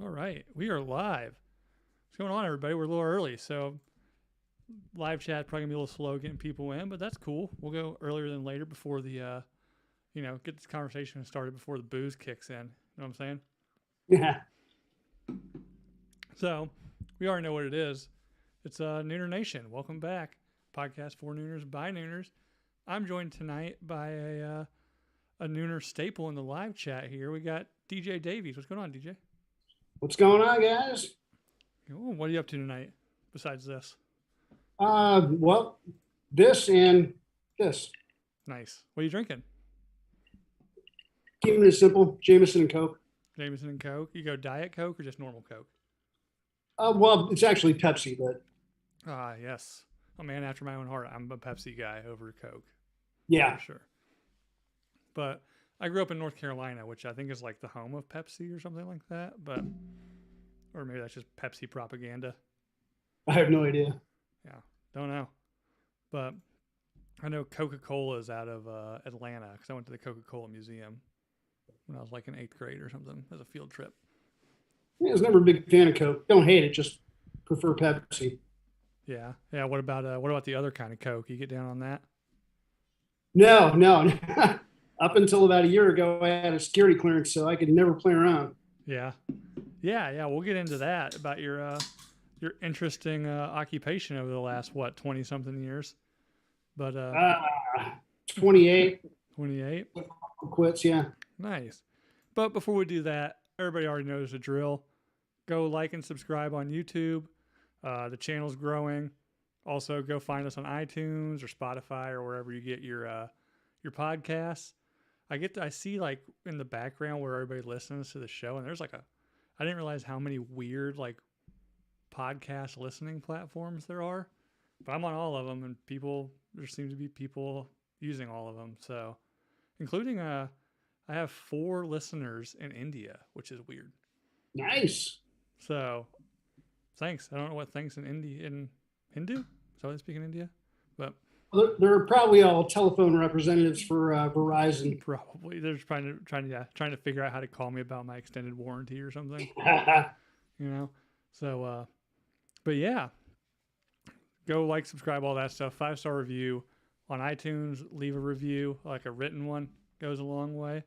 All right, we are live. What's going on, everybody? We're a little early, so live chat probably gonna be a little slow getting people in, but that's cool. We'll go earlier than later before the, get this conversation started before the booze kicks in. You know what I'm saying? Yeah. So we already know what it is. It's Nooner Nation. Welcome back, podcast for Nooners by Nooners. I'm joined tonight by a Nooner staple in the live chat here. We got DJ Davies. What's going on, DJ? What's going on, guys? Oh, what are you up to tonight besides this? Well, this and this. Nice. What are you drinking? Keeping it simple, Jameson and Coke. Jameson and Coke. You go Diet Coke or just normal Coke? Well, it's actually Pepsi, but Ah, yes. A man after my own heart. I'm a Pepsi guy over Coke. yeah. For sure. But I grew up in North Carolina, which I think is like the home of Pepsi or something like that. But, or maybe that's just Pepsi propaganda. I have no idea. Yeah, don't know. But I know Coca-Cola is out of Atlanta because I went to the Coca-Cola Museum when I was like in 8th grade or something as a field trip. I was never a big fan of Coke. Don't hate it, just prefer Pepsi. Yeah, yeah. What about the other kind of Coke? You get down on that? No. Up until about a year ago, I had a security clearance, so I could never play around. Yeah, yeah. We'll get into that about your interesting occupation over the last 20 something years. But 28 28, quits, yeah. nice. But before we do that, everybody already knows the drill. Go like and subscribe on YouTube. The channel's growing. Also, go find us on iTunes or Spotify or wherever you get your podcasts. I see like in the background where everybody listens to the show, and there's I didn't realize how many weird like podcast listening platforms there are, but I'm on all of them, and there seems to be people using all of them. So, including I have 4 listeners in India, which is weird. Nice. So, thanks. I don't know what thanks in Hindu. Is that what they speak in India? But They're probably all telephone representatives for Verizon. probably they're trying to figure out how to call me about my extended warranty or something. So, but yeah, go like, subscribe, all that stuff. 5-star review on iTunes. Leave a review, like a written one, goes a long way.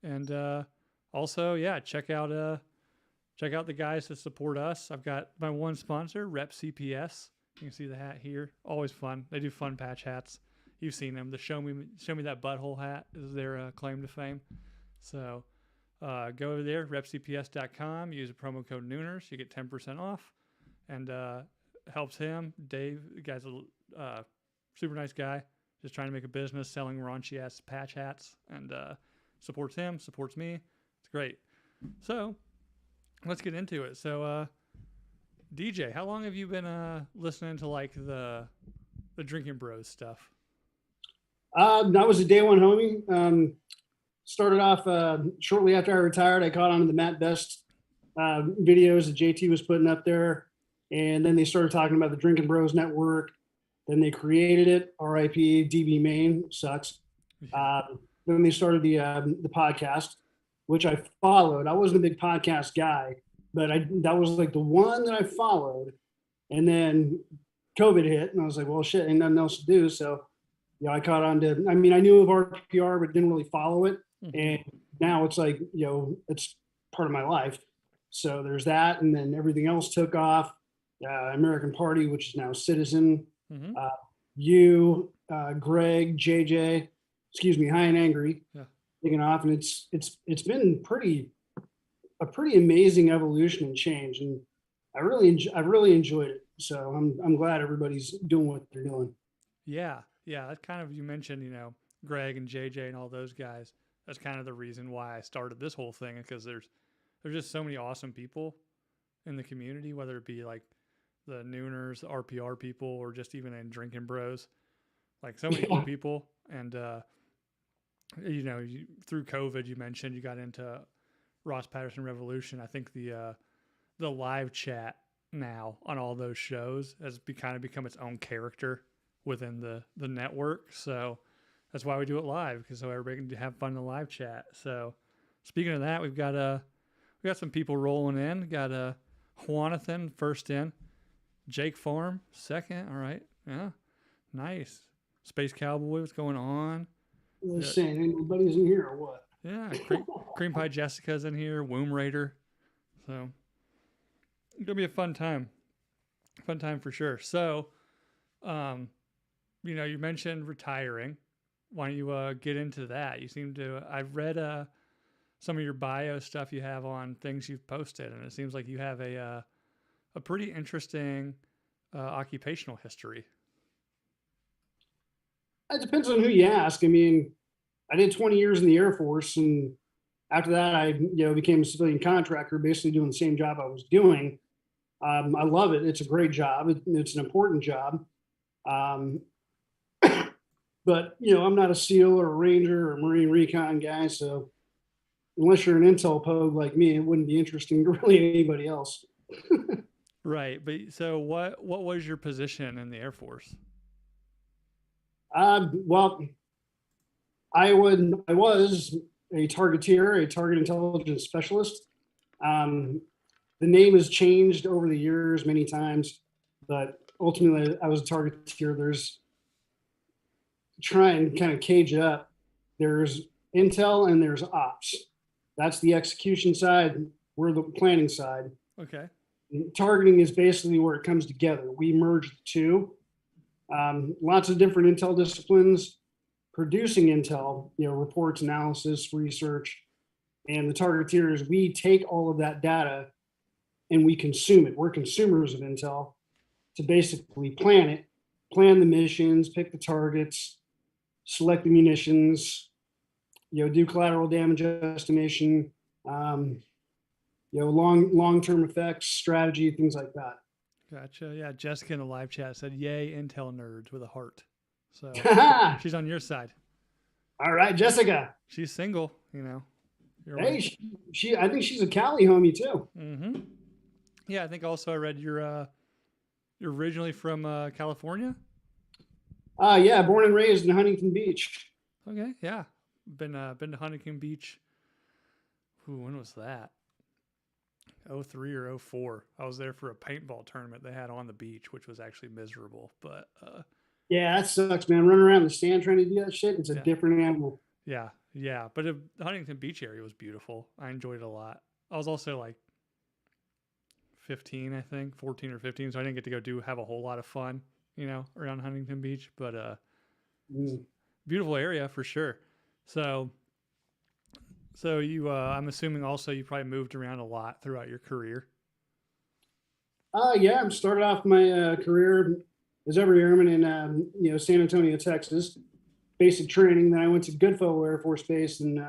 And also, yeah, check out the guys that support us. I've got my one sponsor, Rep CPS. You can see the hat here. Always fun. They do fun patch hats. You've seen them. The show me that butthole hat is their claim to fame. So go over there, repcps.com. Use the promo code Nooners. You get 10% off. And helps him. Dave, the guy's a super nice guy. Just trying to make a business selling raunchy ass patch hats. And supports him, supports me. It's great. So let's get into it. So DJ, how long have you been listening to like the Drinking Bros stuff? I was a day one homie. Started off shortly after I retired. I caught on to the Matt Best videos that JT was putting up there. And then they started talking about the Drinking Bros Network. Then they created it. RIP DB Main sucks. Then they started the podcast, which I followed. I wasn't a big podcast guy, but that was like the one that I followed. And then COVID hit, and I was like, well, shit, ain't nothing else to do. So, I caught on to. I mean, I knew of RPR, but didn't really follow it. Mm-hmm. And now it's like, it's part of my life. So there's that, and then everything else took off. American Party, which is now Citizen. Mm-hmm. Greg, JJ, High and Angry, taking off, and it's been a pretty amazing evolution and change, and I really enjoyed it. So I'm glad everybody's doing what they're doing. Yeah, that kind of, you mentioned, Greg and JJ and all those guys. That's kind of the reason why I started this whole thing, because there's just so many awesome people in the community, whether it be like the Nooners, RPR people, or just even in Drinking Bros. Like so many cool people. And, through COVID, you mentioned you got into Ross Patterson Revolution. I think the live chat now on all those shows has kind of become its own character within the network. So that's why we do it live, because so everybody can have fun in the live chat. So speaking of that, we've got We got some people rolling in. Got Juanathan first in. Jake Farm second. All right. Yeah. Nice. Space Cowboy, what's going on? Just saying, anybody's in here or what? Yeah. Cream Pie Jessica's in here. Womb Raider. So it's gonna be a fun time. Fun time for sure. So, you mentioned retiring. Why don't you get into that? You seem to. I've read some of your bio stuff you have on things you've posted, and it seems like you have a pretty interesting occupational history. It depends on who you ask. I mean, I did 20 years in the Air Force, and after that, I became a civilian contractor, basically doing the same job I was doing. I love it. It's a great job. It's an important job. But I'm not a SEAL or a Ranger or a Marine Recon guy, so unless you're an intel pogue like me, it wouldn't be interesting to really anybody else. Right. But so what was your position in the Air Force? Well, I was a targeteer, a target intelligence specialist. The name has changed over the years many times, but ultimately I was a targeteer. There's try and kind of cage it up. There's intel and there's ops. That's the execution side. We're the planning side. Okay. Targeting is basically where it comes together. We merge the two. Lots of different intel disciplines producing intel, reports, analysis, research, and the targeteers, we take all of that data and we consume it. We're consumers of intel to basically plan the missions, pick the targets, select the munitions, do collateral damage estimation, long-term effects, strategy, things like that. Gotcha. Yeah, Jessica in the live chat said, "Yay, intel nerds," with a heart. So she's on your side. All right, Jessica. She's single, Hey, I think she's a Cali homie too. Mm-hmm. Yeah, I think also I read you're originally from California. Yeah, born and raised in Huntington Beach. Okay, yeah, been to Huntington Beach. Ooh, when was that? 03 or 04. I was there for a paintball tournament they had on the beach, which was actually miserable. But yeah, that sucks, man. Running around the stand trying to do that shit, it's a different animal. Yeah. But the Huntington Beach area was beautiful. I enjoyed it a lot. I was also like 15, I think, 14 or 15, so I didn't get to go have a whole lot of fun, around Huntington Beach. But beautiful area for sure. So you, I'm assuming also you probably moved around a lot throughout your career. Yeah, I started off my career as every airman in San Antonio, Texas, basic training. Then I went to Goodfellow Air Force Base in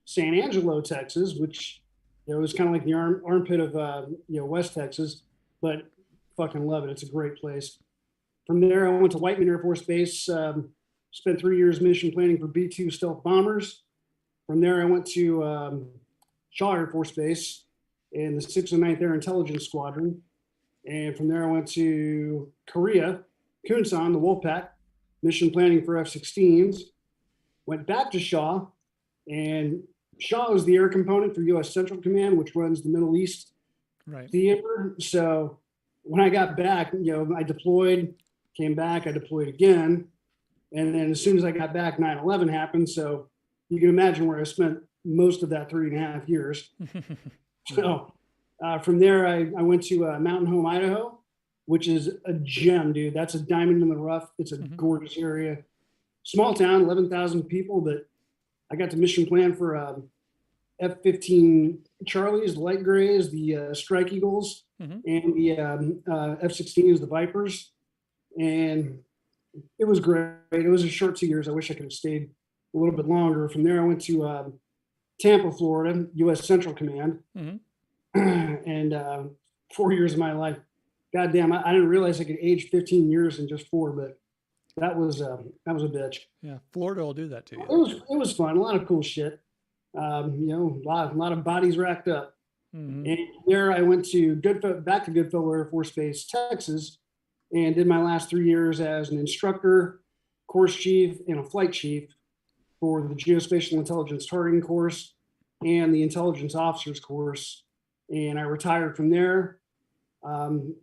San Angelo, Texas, which was kind of like the armpit of West Texas, but fucking love it. It's a great place. From there, I went to Whiteman Air Force Base, spent 3 years mission planning for B-2 stealth bombers. From there, I went to Shaw Air Force Base in the 6th and 9th Air Intelligence Squadron. And from there, I went to Korea, Kunsan, the Wolfpack, mission planning for F-16s. Went back to Shaw, and Shaw is the air component for U.S. Central Command, which runs the Middle East theater. So when I got back, I deployed, came back, I deployed again. And then as soon as I got back, 9/11 happened. So you can imagine where I spent most of that 3.5 years. So from there, I went to Mountain Home, Idaho, which is a gem, dude. That's a diamond in the rough. It's a gorgeous area. Small town, 11,000 people, but I got to mission plan for F-15 Charlies, the light grays, the Strike Eagles, and the F-16s, the Vipers. And it was great. It was a short 2 years. I wish I could have stayed a little bit longer. From there, I went to Tampa, Florida, U.S. Central Command. And 4 years of my life, goddamn, I didn't realize I could age 15 years in just 4, but that was a bitch. Yeah, Florida will do that to you. It was fun. A lot of cool shit. A lot of bodies racked up. And there I went to back to Goodfellow Air Force Base, Texas, and did my last 3 years as an instructor, course chief, and a flight chief for the Geospatial Intelligence Targeting course. and the intelligence officers course. And I retired from there. And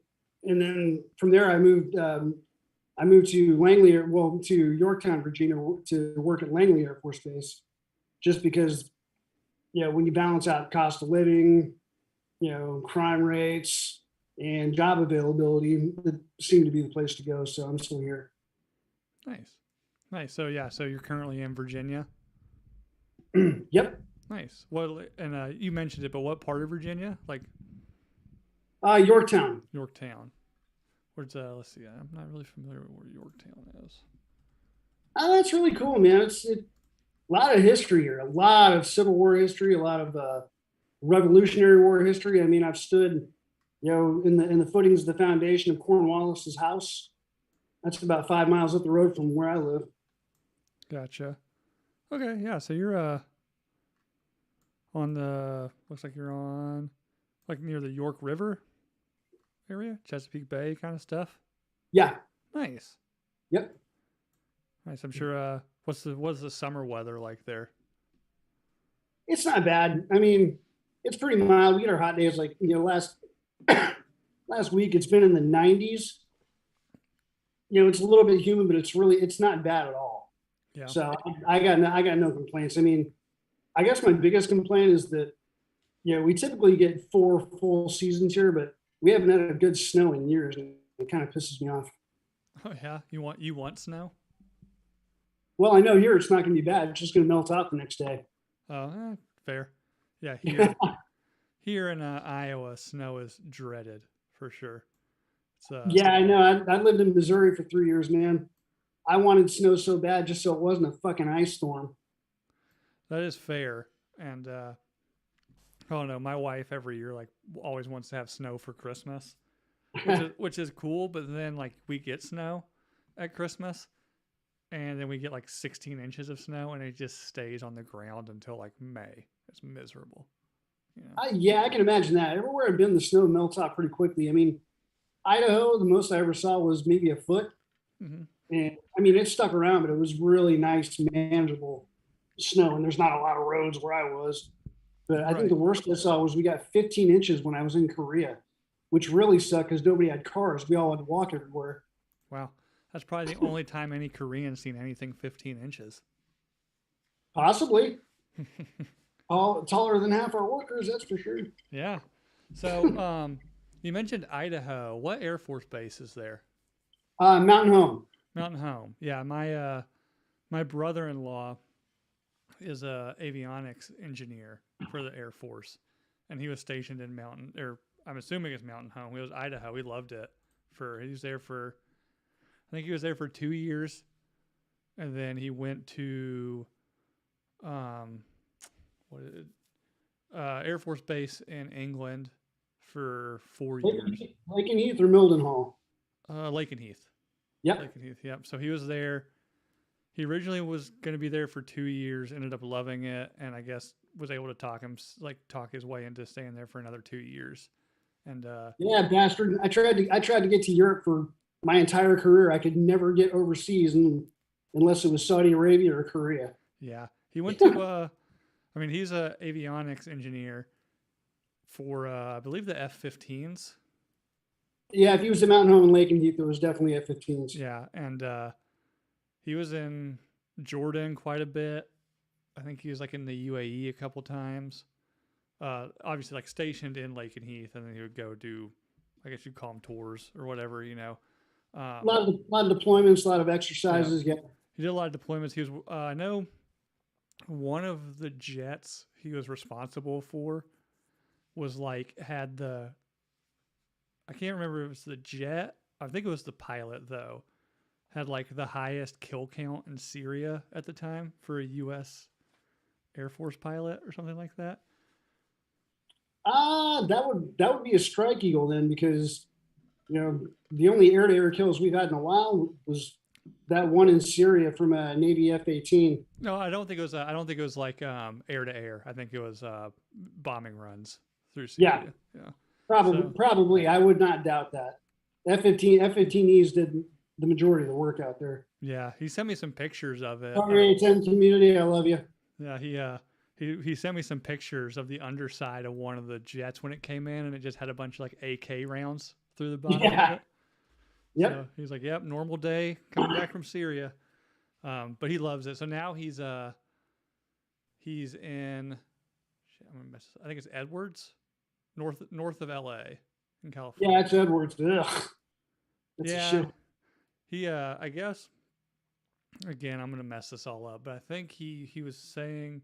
then from there, I moved to Langley, to Yorktown, Virginia, to work at Langley Air Force Base, just because, when you balance out cost of living, crime rates and job availability, it seemed to be the place to go. So I'm still here. Nice. So you're currently in Virginia. Yep. Nice. Well, and you mentioned it, but what part of Virginia? Like Yorktown. Where's let's see. I'm not really familiar with where Yorktown is. Oh, that's really cool, man. It's a lot of history here, a lot of Civil War history, a lot of Revolutionary War history. I mean, I've stood, in the footings of the foundation of Cornwallis's house. That's about 5 miles up the road from where I live. Gotcha. Okay, yeah. So you're looks like you're on like near the York River area, Chesapeake Bay kind of stuff. Yeah. Nice. Yep. Nice. I'm sure. What's the summer weather like there? It's not bad. I mean, it's pretty mild. We get our hot days like last week. It's been in the 90s. It's a little bit humid, but it's not bad at all. Yeah. So I got no complaints. I mean, I guess my biggest complaint is that we typically get 4 full seasons here, but we haven't had a good snow in years, and it kind of pisses me off. Oh yeah, you want snow? Well, I know here it's not going to be bad. It's just going to melt out the next day. Oh, fair. Yeah, here in Iowa, snow is dreaded for sure. Yeah, I know. I lived in Missouri for 3 years, man. I wanted snow so bad just so it wasn't a fucking ice storm. That is fair. And I don't know, my wife every year like always wants to have snow for Christmas, which is cool. But then like we get snow at Christmas, and then we get like 16 inches of snow, and it just stays on the ground until like May. It's miserable. Yeah, I can imagine that. Everywhere I've been, the snow melts out pretty quickly. I mean, Idaho, the most I ever saw was maybe a foot. Mm-hmm. And I mean, it stuck around, but it was really nice, manageable snow. And there's not a lot of roads where I was. But I think the worst I saw was we got 15 inches when I was in Korea, which really sucked because nobody had cars. We all had to walk everywhere. Wow. That's probably the only time any Korean's seen anything 15 inches. Possibly. Taller than half our workers, that's for sure. Yeah. So you mentioned Idaho. What Air Force base is there? Mountain Home. Mountain Home. Yeah, my brother-in-law is a avionics engineer for the Air Force, and he was stationed in I'm assuming it's Mountain Home. It was Idaho. We loved it. He was there for, I think he was there for 2 years, and then he went to, Air Force Base in England for 4 years. Lakenheath or Mildenhall? Lakenheath. Yep. Lakenheath, yep. So he was there. He originally was going to be there for 2 years, ended up loving it, and I guess was able to talk his way into staying there for another 2 years. And yeah, bastard. I tried to get to Europe for my entire career. I could never get overseas unless it was Saudi Arabia or Korea. Yeah. He went to he's a avionics engineer for I believe the F-15s. Yeah, if he was at Mountain Home and Lakenheath, it was definitely F-15s. Yeah, and he was in Jordan quite a bit. I think he was like in the UAE a couple times. Obviously, like stationed in Lakenheath, and then he would go do, I guess you'd call them tours or whatever, A lot of deployments, a lot of exercises. Yeah. He did a lot of deployments. He was, I know, one of the jets he was responsible for was I can't remember if it was the jet. I think it was the pilot though. Had like the highest kill count in Syria at the time for a U.S. Air Force pilot or something like that. That would be a Strike Eagle then, because the only air-to-air kills we've had in a while was that one in Syria from a Navy F-18. No, I don't think it was like air-to-air. I think it was bombing runs through Syria. Yeah. Probably. I would not doubt that. F-15Es did the majority of the work out there. Yeah, he sent me some pictures of it. Sorry, 10 community, I love you. Yeah, he sent me some pictures of the underside of one of the jets when it came in, and it just had a bunch of like AK rounds through the bottom of it. Yep. So he's like, "Yep, normal day coming back from Syria," but he loves it. So now he's in. Shit, I think it's Edwards, north of LA in California. Yeah, it's Edwards. Ugh. That's a Yeah, shit. he I guess again I'm gonna mess this all up, but I think he was saying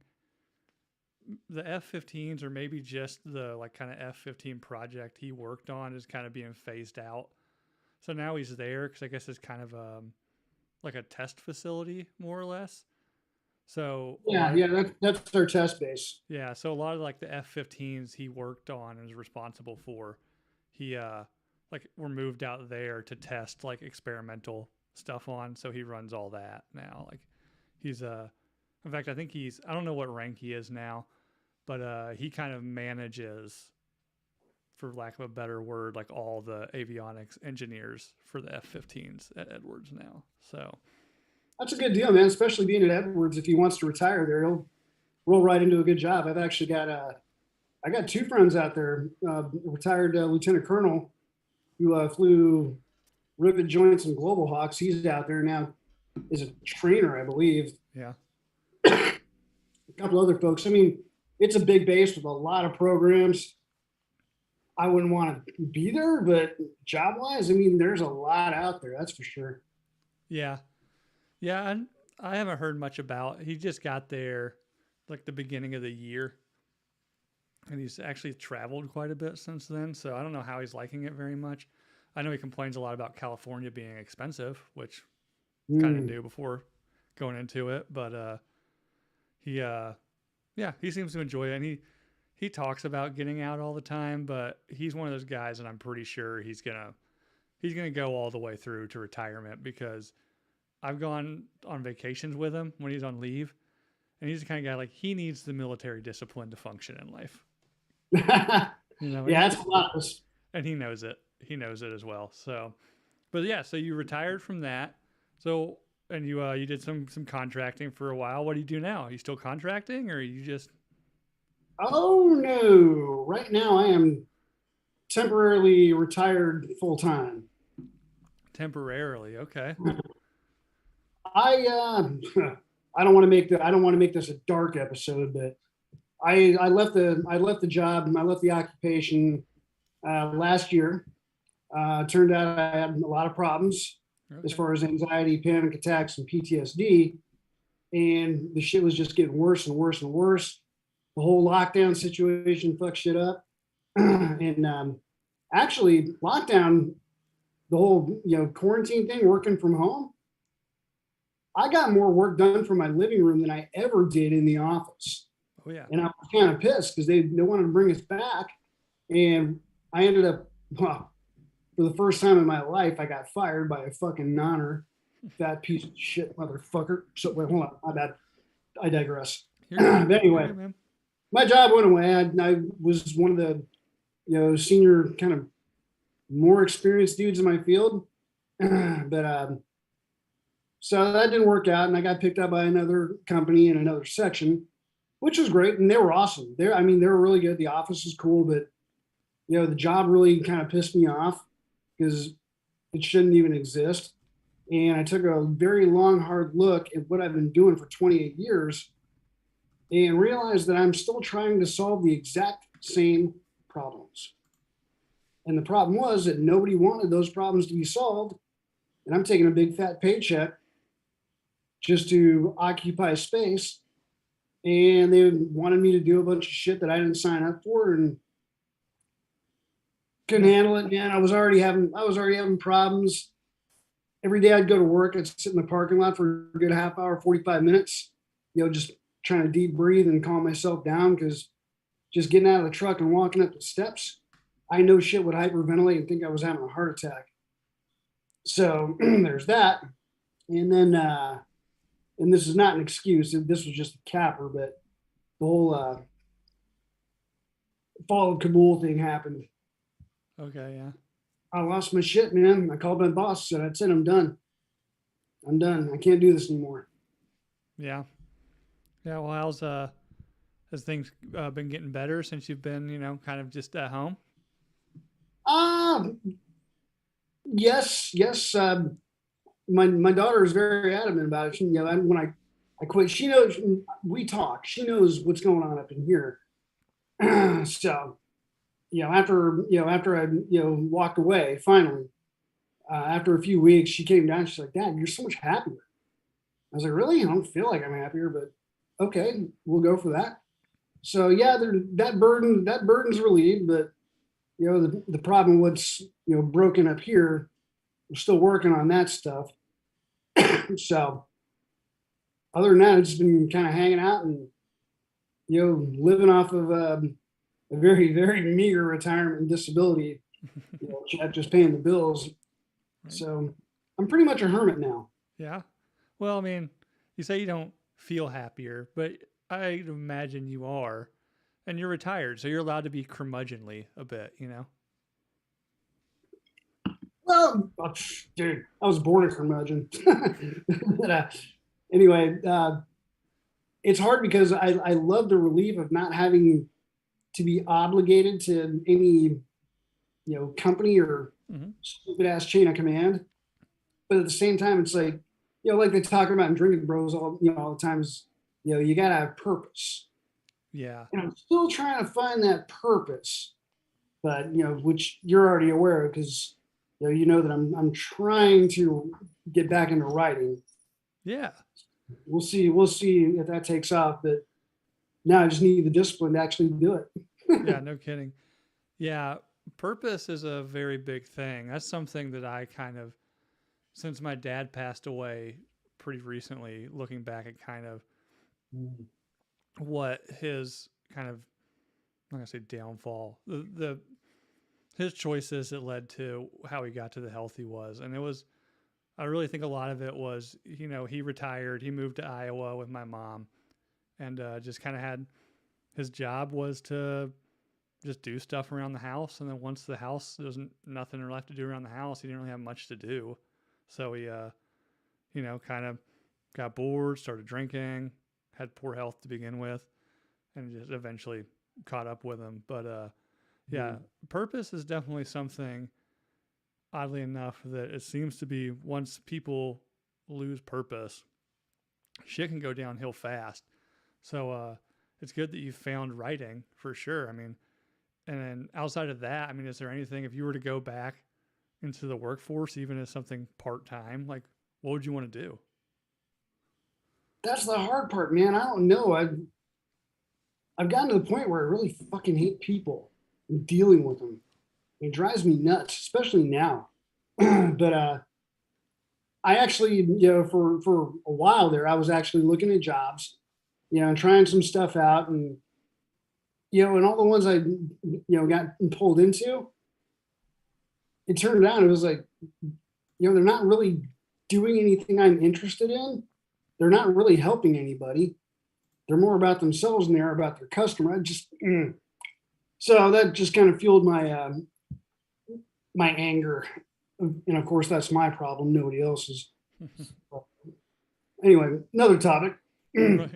the F-15s or maybe just the like kind of F-15 project he worked on is kind of being phased out. So now he's there because I guess it's kind of like a test facility more or less. So That's their test base. yeah, so a lot of like the F-15s he worked on and was responsible for, he like were moved out there to test like experimental stuff on. So he runs all that now. Like he's in fact I think I don't know what rank he is now, but he kind of manages, for lack of a better word, like all the avionics engineers for the F-15s at Edwards now. So That's a good deal, man. Especially being at Edwards, if he wants to retire there, he'll roll right into a good job. I've actually got I got two friends out there, retired lieutenant colonel who flew rivet joints and global hawks. He's out there now as a trainer, I believe. yeah. A couple other folks. I mean, it's a big base with a lot of programs. I wouldn't want to be there, but job wise, I mean, there's a lot out there. That's for sure. Yeah. Yeah. I haven't heard much about, he just got there like the beginning of the year, and he's actually traveled quite a bit since then. So I don't know how he's liking it very much. I know he complains a lot about California being expensive, which kind of knew before going into it, but he seems to enjoy it, and he talks about getting out all the time, but he's one of those guys, and I'm pretty sure he's gonna go all the way through to retirement, because I've gone on vacations with him when he's on leave, and he's the kind of guy, like, he needs the military discipline to function in life. You know, Yeah, that's a lot. and he knows it. He knows it as well. So, but yeah, so you retired from that. So, and you did some contracting for a while. What do you do now? Are you still contracting, or are you just? Oh no! Right now, I am temporarily retired full time. Temporarily, okay. I I don't want to make this a dark episode, but I left the job and I left the occupation last year. Turned out I had a lot of problems as far as anxiety, panic attacks, and PTSD, and the shit was just getting worse and worse and worse. The whole lockdown situation fucked shit up, and actually lockdown, the whole quarantine thing, working from home. I got more work done from my living room than I ever did in the office. Oh yeah. And I was kind of pissed because they wanted to bring us back. And I ended up, for the first time in my life, I got fired by a fucking nonner, fat piece of shit motherfucker. So wait, hold on, my bad. I digress. But anyway, my job went away. I was one of the, senior kind of more experienced dudes in my field. But so that didn't work out, and I got picked up by another company in another section, which was great, and they were awesome. They were really good. The office was cool, but the job really kind of pissed me off because it shouldn't even exist. And I took a very long, hard look at what I've been doing for 28 years and realized that I'm still trying to solve the exact same problems. And the problem was that nobody wanted those problems to be solved, and I'm taking a big fat paycheck just to occupy space, and they wanted me to do a bunch of shit that I didn't sign up for and couldn't handle it. Man, I was already having problems. Every day I'd go to work, I'd sit in the parking lot for a good half hour, 45 minutes, just trying to deep breathe and calm myself down, because just getting out of the truck and walking up the steps, I know shit would hyperventilate and think I was having a heart attack. So there's that. And then and this is not an excuse, this was just a capper, but the whole fall of Kabul thing happened. Okay, yeah. I lost my shit, man. I called my boss, said, that's it, I'm done. I can't do this anymore. Yeah. Yeah, well, Has things been getting better since you've been, kind of just at home? Um, yes, yes. My daughter is very adamant about it. When I quit, she knows we talk. She knows what's going on up in here. So, after I, walked away, finally, after a few weeks, she came down. She's like, "Dad, you're so much happier." I was like, "Really? I don't feel like I'm happier, but okay, we'll go for that." So yeah, that burden's relieved, but the problem what's broken up here. We're still working on that stuff. So other than that, I've just been kind of hanging out and living off of a very very meager retirement and disability, just paying the bills. Right. So I'm pretty much a hermit now. Yeah. Well, I mean, you say you don't feel happier, but I imagine you are, and you're retired, so you're allowed to be curmudgeonly a bit. Well, dude, I was born a curmudgeon. But anyway, it's hard because I love the relief of not having to be obligated to any company or Hmm. stupid ass chain of command. But at the same time, it's like like they talk about in drinking bros all the time is you gotta have purpose. Yeah. And I'm still trying to find that purpose, but which you're already aware of because that I'm trying to get back into writing. Yeah. We'll see if that takes off, but now I just need the discipline to actually do it. Yeah. No kidding. Yeah. Purpose is a very big thing. That's something that I kind of, since my dad passed away pretty recently, looking back at kind of what his kind of, I'm not gonna say downfall, the his choices that led to how he got to the health he was. And it was, I really think a lot of it was, he retired, he moved to Iowa with my mom, and just kind of had, his job was to just do stuff around the house. And then once the house, there wasn't nothing left to do around the house, he didn't really have much to do. So he, kind of got bored, started drinking, had poor health to begin with, and just eventually caught up with him. But yeah, purpose is definitely something, oddly enough, that it seems to be once people lose purpose, shit can go downhill fast. So it's good that you found writing for sure. I mean, and then outside of that, I mean, is there anything, if you were to go back into the workforce, even as something part time, like what would you want to do? That's the hard part, man. I don't know. I've gotten to the point where I really fucking hate people and dealing with them. It drives me nuts, especially now. But I actually, for a while there, I was actually looking at jobs, and trying some stuff out, and and all the ones I, got pulled into, it turned out it was like, they're not really doing anything I'm interested in. They're not really helping anybody. They're more about themselves than they are about their customer. So that just kind of fueled my anger, and of course that's my problem, nobody else's. Anyway, another topic. Right.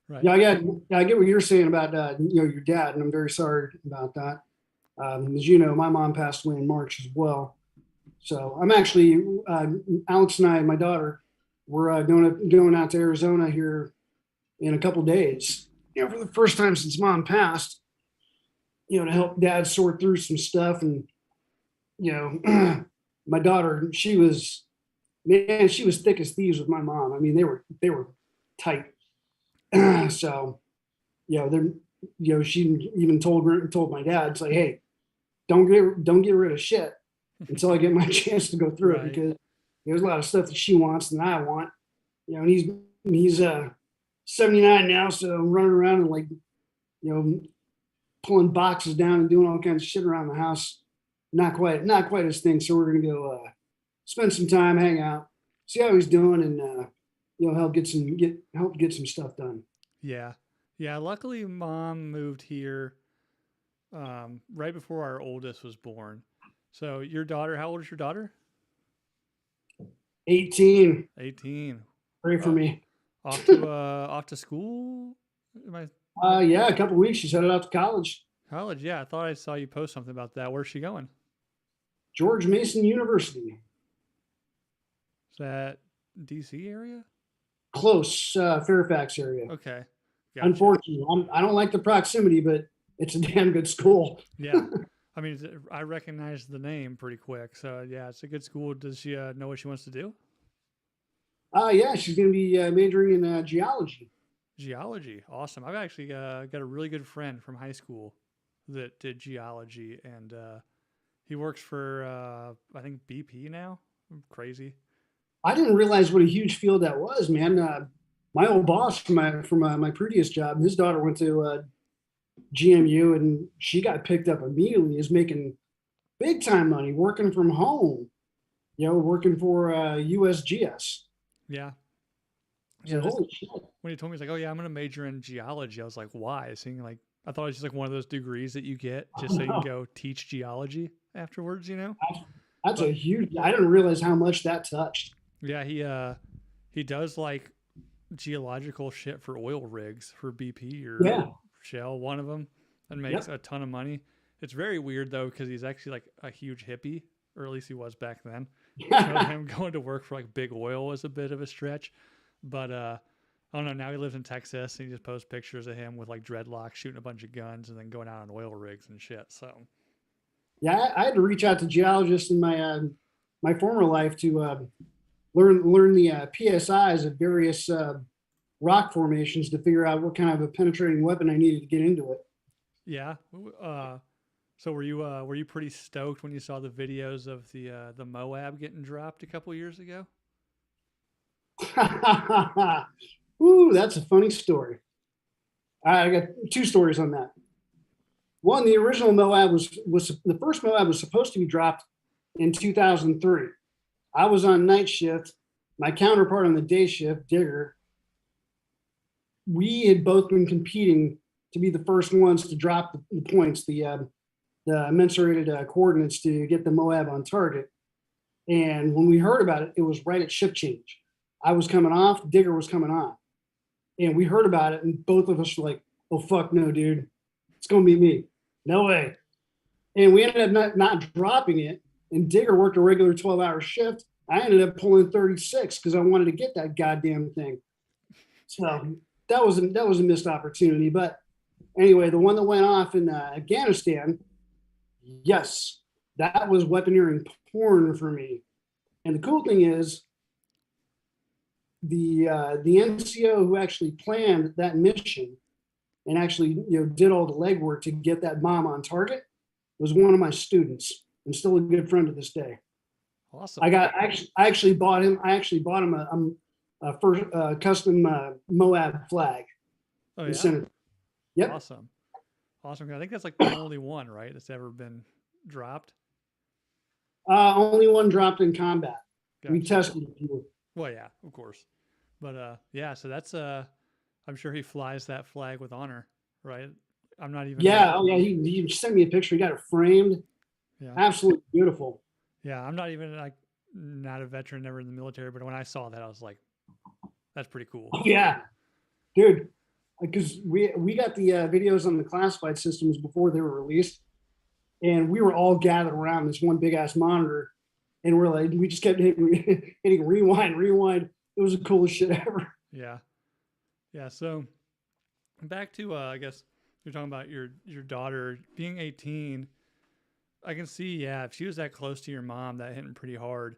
Right. Yeah, I get what you're saying about your dad, and I'm very sorry about that. As you know, my mom passed away in March as well. So I'm actually Alex and I, my daughter, we're going out to Arizona here in a couple days. For the first time since mom passed, to help dad sort through some stuff, and my daughter, she was thick as thieves with my mom. I mean, they were tight. So they're she even told my dad, it's like, hey, don't get rid of shit until I get my chance to go through it, Right. because there's a lot of stuff that she wants and I want. And he's 79 now, so I'm running around and like pulling boxes down and doing all kinds of shit around the house. Not quite his thing. So we're gonna go spend some time, hang out, see how he's doing, and help get some stuff done. Yeah. Yeah. Luckily, mom moved here right before our oldest was born. So your daughter, how old is your daughter? 18. 18. Pray for Uh, me. off to school. Am I? Yeah, a couple weeks. She's headed out to college. College, yeah. I thought I saw you post something about that. Where's she going? George Mason University. Is that DC area? Close, Fairfax area. Okay. Gotcha. Unfortunately, I don't like the proximity, but it's a damn good school. Yeah. I mean, I recognize the name pretty quick. So, yeah, it's a good school. Does she know what she wants to do? Yeah, she's going to be majoring in geology. Geology. Awesome. I've actually got a really good friend from high school that did geology, and he works for, I think, BP now. Crazy. I didn't realize what a huge field that was, man. My old boss from my previous job, his daughter went to GMU, and she got picked up immediately as making big time money working from home. Working for USGS. Yeah. So, Yeah. holy shit. When he told me, he's like, "Oh yeah, I'm gonna major in geology." I was like, "Why?" Seeing like, I thought it was just like one of those degrees that you get just so you can go teach geology afterwards, you know? That's a But huge. I didn't realize how much that touched. yeah, he does like geological shit for oil rigs for BP or Yeah. Shell, one of them, and makes Yep. a ton of money. It's very weird though because he's actually like a huge hippie, or at least he was back then. So him going to work for like big oil was a bit of a stretch, but I don't know. Now he lives in Texas and he just posts pictures of him with like dreadlocks, shooting a bunch of guns, and then going out on oil rigs and shit. So Yeah, I had to reach out to geologists in my former life to learn the PSIs of various rock formations to figure out what kind of a penetrating weapon I needed to get into it. yeah. So were you pretty stoked when you saw the videos of the Moab getting dropped a couple years ago? Ooh, that's a funny story. I got two stories on that. One, the original Moab was the first Moab was supposed to be dropped in 2003. I was on night shift. My counterpart on the day shift, Digger, we had both been competing to be the first ones to drop the points, the mensurated coordinates to get the Moab on target. And when we heard about it, it was right at ship change. I was coming off, Digger was coming on. And we heard about it, and both of us were like, oh, fuck no, dude. It's going to be me. No way. And we ended up not dropping it. And Digger worked a regular 12-hour shift. I ended up pulling 36 because I wanted to get that goddamn thing. So that was a missed opportunity. But anyway, the one that went off in Afghanistan, yes, that was weaponeering porn for me. And the cool thing is, the NCO who actually planned that mission and actually did all the legwork to get that bomb on target was one of my students and still a good friend to this day. Awesome. I actually bought him a first custom Moab flag. Oh yeah. Yep. Awesome. Awesome. I think that's like the only one, right, that's ever been dropped. Only one dropped in combat. Gotcha. We tested a few. Well, yeah, of course. But yeah, so that's I'm sure he flies that flag with honor, right? I'm not even. Yeah, oh yeah. He sent me a picture. He got it framed. Yeah. Absolutely beautiful. Yeah, I'm not even like not a veteran, never in the military, but when I saw that, I was like, that's pretty cool. Oh, yeah, dude. Because we got the videos on the classified systems before they were released, and we were all gathered around this one big ass monitor, and we just kept hitting rewind. It was the coolest shit ever. Yeah, yeah. So back to I guess you're talking about your daughter being 18. I can see, yeah, if she was that close to your mom, that hitting pretty hard.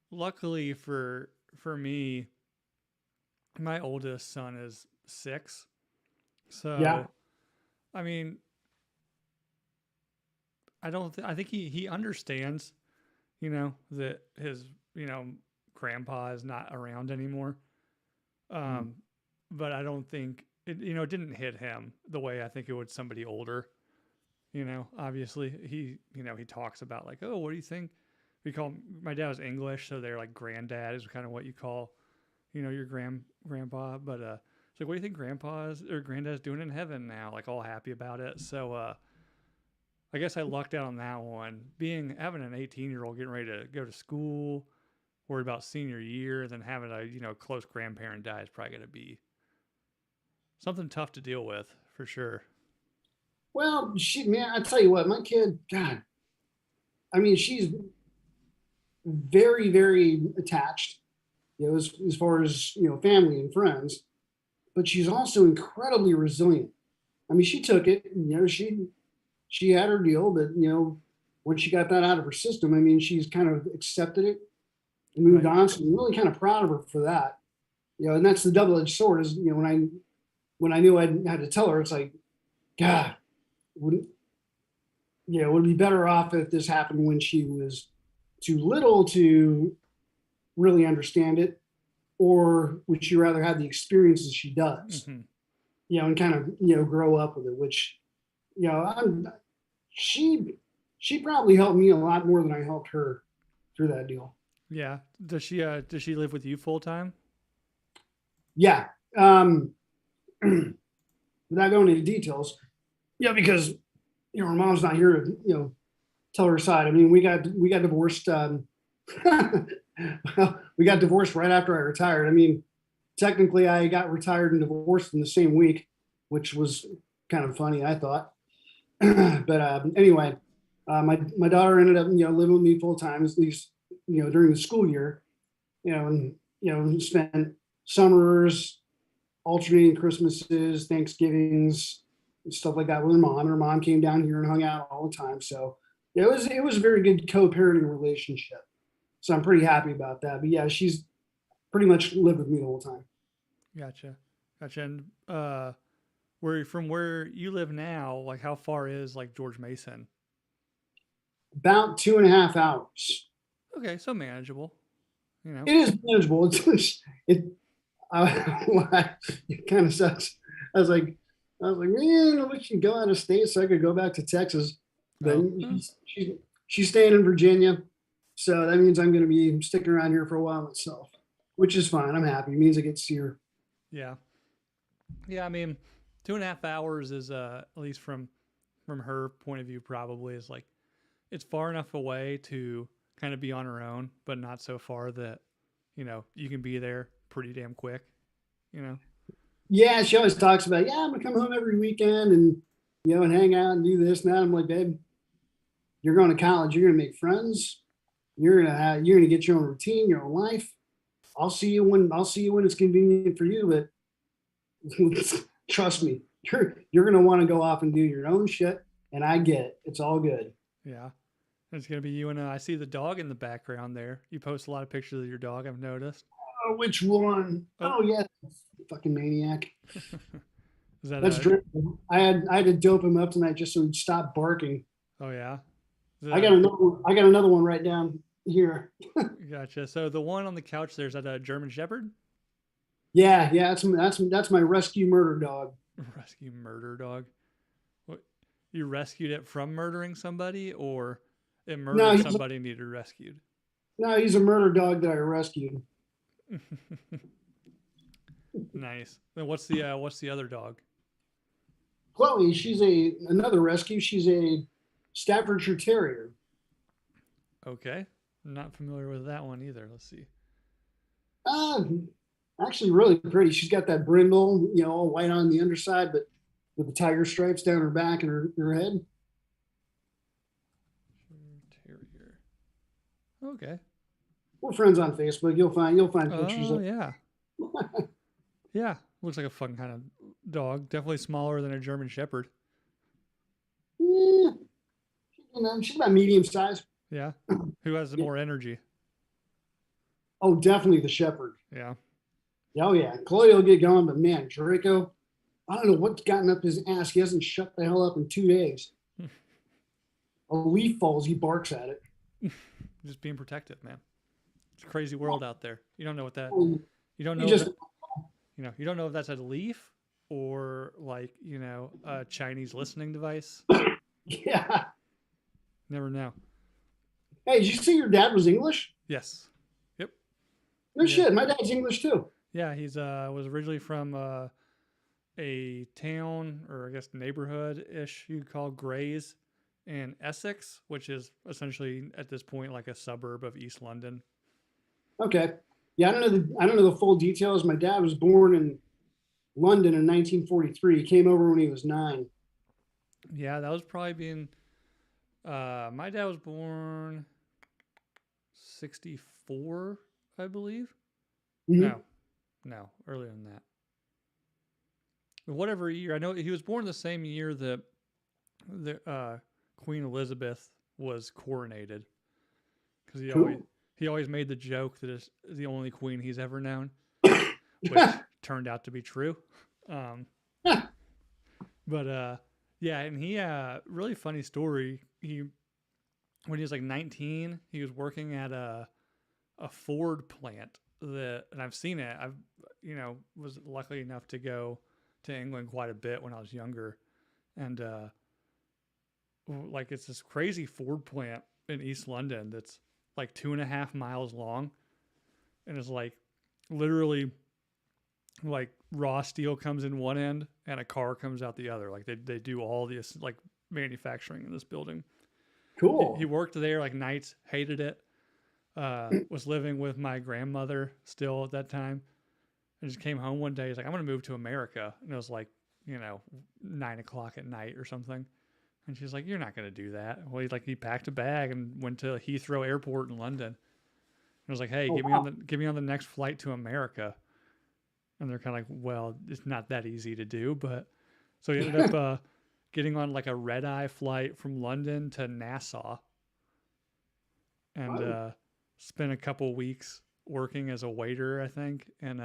Luckily for me, my oldest son is 6. So Yeah. I mean, I think he understands, that his, grandpa is not around anymore. But I don't think it didn't hit him the way I think it would somebody older. Obviously he talks about like, oh, what do you think? My dad was English, so they're like granddad is kind of what you call, your grandpa. But it's like, what do you think grandpa's or granddad's doing in heaven now? Like all happy about it. So I guess I lucked out on that one. Having an 18-year-old getting ready to go to school, worried about senior year, then having a close grandparent die is probably going to be something tough to deal with for sure. Well, man, I tell you what, my kid, God, I mean, she's very, very attached, as far as, family and friends, but she's also incredibly resilient. I mean, she took it, she had her deal, but, when she got that out of her system, I mean, she's kind of accepted it and moved Right. on. So I'm really kind of proud of her for that. And that's the double-edged sword is, when I knew I had to tell her, it's like, God, would would it be better off if this happened when she was too little to really understand it, or would she rather have the experiences she does, Hmm. and kind of, grow up with it, which, I'm, she probably helped me a lot more than I helped her through that deal. Yeah. Does she live with you full time? Yeah. Without going into details, because, her mom's not here to, tell her side. I mean, we got divorced. Well, we got divorced right after I retired. I mean, technically, I got retired and divorced in the same week, which was kind of funny, I thought. But anyway, my daughter ended up, living with me full time, at least, during the school year, and spent summers, alternating Christmases, Thanksgivings, and stuff like that with her mom. And her mom came down here and hung out all the time. So it was a very good co-parenting relationship. So I'm pretty happy about that. But yeah, she's pretty much lived with me the whole time. Gotcha. Gotcha. And where you live now, like how far is like George Mason? About 2.5 hours. Okay, so manageable. You know. It is manageable. It it kind of sucks. I was like, man, I wish you'd go out of state so I could go back to Texas. But Oh. she's staying in Virginia, so that means I'm going to be sticking around here for a while myself, which is fine. I'm happy. It means I get to see her. Yeah. Yeah. I mean, 2.5 hours is at least from her point of view probably is like it's far enough away to kind of be on her own, but not so far that you can be there pretty damn quick. You know. Yeah, she always talks about, yeah, I'm gonna come home every weekend and and hang out and do this and that. I'm like, babe, you're going to college. You're gonna make friends. You're gonna get your own routine, your own life. I'll see you when it's convenient for you, but trust me, you're gonna want to go off and do your own shit, and I get it. It's all good. Yeah. It's gonna be you and I see the dog in the background there. You post a lot of pictures of your dog. I've noticed. Oh, which one? Oh, Oh yeah, fucking maniac. is that That's a? dreadful. I had to dope him up tonight just so he'd stop barking. Oh yeah. Is I that got another one. I got another one right down here. gotcha. So the one on the couch there is that a German Shepherd? Yeah, yeah, that's my rescue murder dog. Rescue murder dog. What? You rescued it from murdering somebody, or it No, murdered somebody and needed rescued? no, he's a murder dog that I rescued. Nice. Then what's the other dog? Chloe, she's another rescue. She's a Staffordshire Terrier. Okay. I'm not familiar with that one either. Let's see. Uh, Actually, really pretty. She's got that brindle, all white on the underside, but with the tiger stripes down her back and her head. Terrier. Okay. We're friends on Facebook. You'll find pictures Oh of. yeah. Yeah. Looks like a fun kind of dog. Definitely smaller than a German Shepherd. Eh, she's about medium size. Yeah. Who has the Yeah. more energy? Oh, definitely the shepherd. Yeah. Oh yeah, Chloe will get going, but man, Draco, I don't know what's gotten up his ass. He hasn't shut the hell up in 2 days. A leaf falls, he barks at it. Just being protective, man. It's a crazy world out there. You don't know what that. Um, You don't know. He just, You don't know if that's a leaf or like a Chinese listening device. yeah. Never know. Hey, did you see your dad was English? Yes. Yep. No Yeah. shit, my dad's English too. Yeah. He's was originally from a town or I guess neighborhood ish you'd call Grays in Essex, which is essentially at this point like a suburb of East London. Okay. Yeah, I don't know the full details. My dad was born in London in 1943. He came over when he was 9. Yeah, that was probably being. My dad was born 64, I believe. Mm-hmm. No, earlier than that. Whatever year, I know he was born the same year that the Queen Elizabeth was coronated, because Cool. he always made the joke that it's the only queen he's ever known, which turned out to be true. But yeah, and he really funny story. When he was like 19, he was working at a Ford plant and I've seen it. I've was lucky enough to go to England quite a bit when I was younger, and like it's this crazy Ford plant in East London that's like 2.5 miles long, and it's like literally like raw steel comes in one end and a car comes out the other. Like they do all this like manufacturing in this building. Cool. He worked there like nights, hated it. Was living with my grandmother still at that time, and just came home one day. He's like, I'm going to move to America. And it was like, 9 o'clock at night or something. And she's like, you're not going to do that. Well, he packed a bag and went to Heathrow Airport in London. And I was like, hey, get me on the next flight to America. And they're kind of like, well, it's not that easy to do. But so he ended up getting on like a red-eye flight from London to Nassau. And spent a couple weeks working as a waiter, I think, in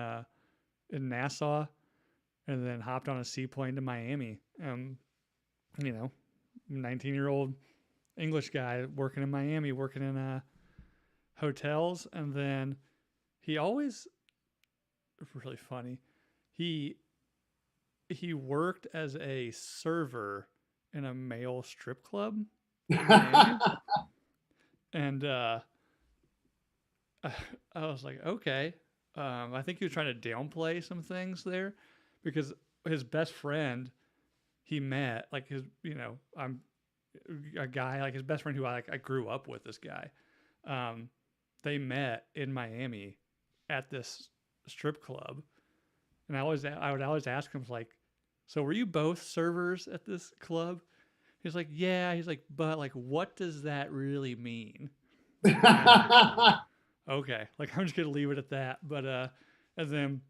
Nassau, and then hopped on a seaplane to Miami. 19-year-old English guy working in Miami, working in hotels, and then he always really funny. He worked as a server in a male strip club in Miami. And I was like, okay. I think he was trying to downplay some things there, because his best friend he met, like I'm a guy, like his best friend who I grew up with, this guy. They met in Miami at this strip club. And I would always ask him, like, so were you both servers at this club? He's like, yeah. He's like, but like, what does that really mean? Okay, like I'm just gonna leave it at that. But and then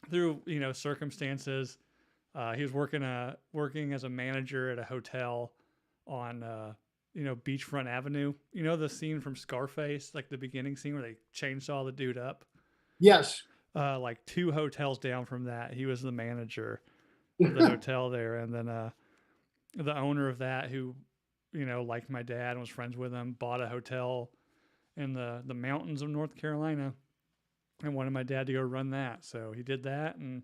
through circumstances, he was working as a manager at a hotel on Beachfront Avenue. You know the scene from Scarface, like the beginning scene where they chainsaw the dude up. Yes. Like 2 hotels down from that, he was the manager of the hotel there, and then the owner of that, who liked my dad and was friends with him, bought a hotel in the mountains of North Carolina and wanted my dad to go run that. So he did that. And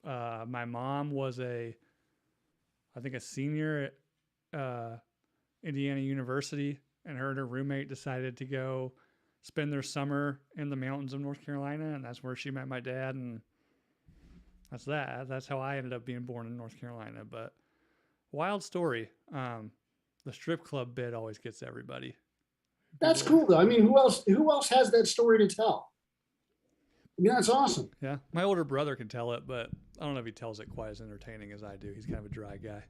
my mom was I think a senior at Indiana University, and her and her roommate decided to go spend their summer in the mountains of North Carolina. And that's where she met my dad. And that's how I ended up being born in North Carolina. But wild story. The strip club bit always gets everybody. That's cool though. I mean, who else has that story to tell? I mean, that's awesome. Yeah. My older brother can tell it, but I don't know if he tells it quite as entertaining as I do. He's kind of a dry guy.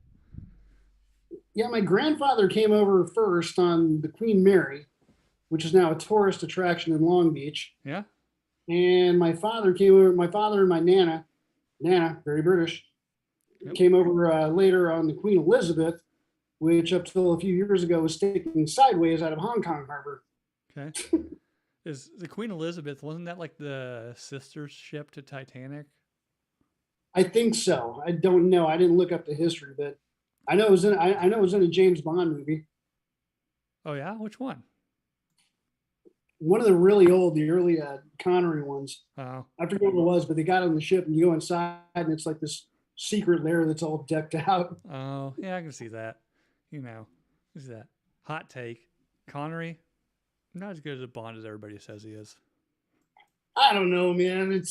Yeah, my grandfather came over first on the Queen Mary, which is now a tourist attraction in Long Beach. Yeah. And my father came over, my father and my Nana, very British, came over later on the Queen Elizabeth, which up till a few years ago was sticking sideways out of Hong Kong Harbor. Okay. Is the Queen Elizabeth, wasn't that like the sister ship to Titanic? I think so. I don't know. I didn't look up the history, but I know it was in a James Bond movie. Oh yeah, which one? One of the really old, the early Connery ones. Oh. I forget what it was, but they got on the ship and you go inside and it's like this secret lair that's all decked out. Oh yeah, I can see that. Who's that? Hot take. Connery, not as good as a Bond as everybody says he is. I don't know, man.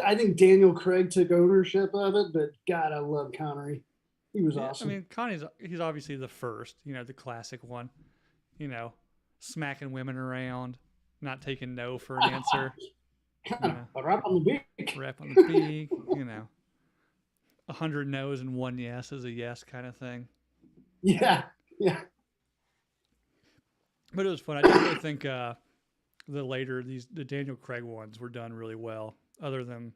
I think Daniel Craig took ownership of it, but God, I love Connery. He was awesome. I mean, he's obviously the first, the classic one, smacking women around, not taking no for an answer. Kind of a rap on the beak. Rap on the beak, 100 no's and one yes is a yes kind of thing. Yeah, yeah. But it was fun. I definitely think the Daniel Craig ones were done really well. Other than,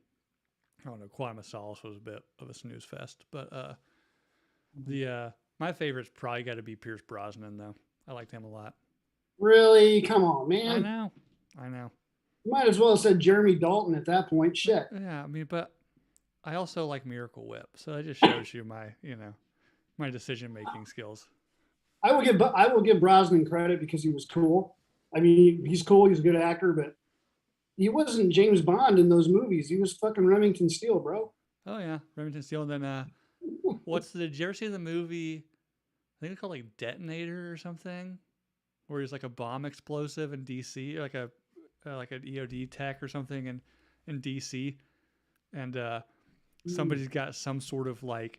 I don't know, Quantum of Solace was a bit of a snooze fest. But my favorite's probably got to be Pierce Brosnan, though. I liked him a lot. Really? Come on, man. I know. You might as well have said Jeremy Dalton at that point. Shit. Yeah, I mean, but I also like Miracle Whip, so that just shows you my decision making skills. I will give Brosnan credit because he was cool. I mean, he's cool. He's a good actor, but he wasn't James Bond in those movies. He was fucking Remington Steele, bro. Oh yeah, Remington Steele. And then did you ever see the movie? I think it's called like Detonator or something, where he's like a bomb explosive in DC, like an EOD tech or something in DC, and somebody's got some sort of like,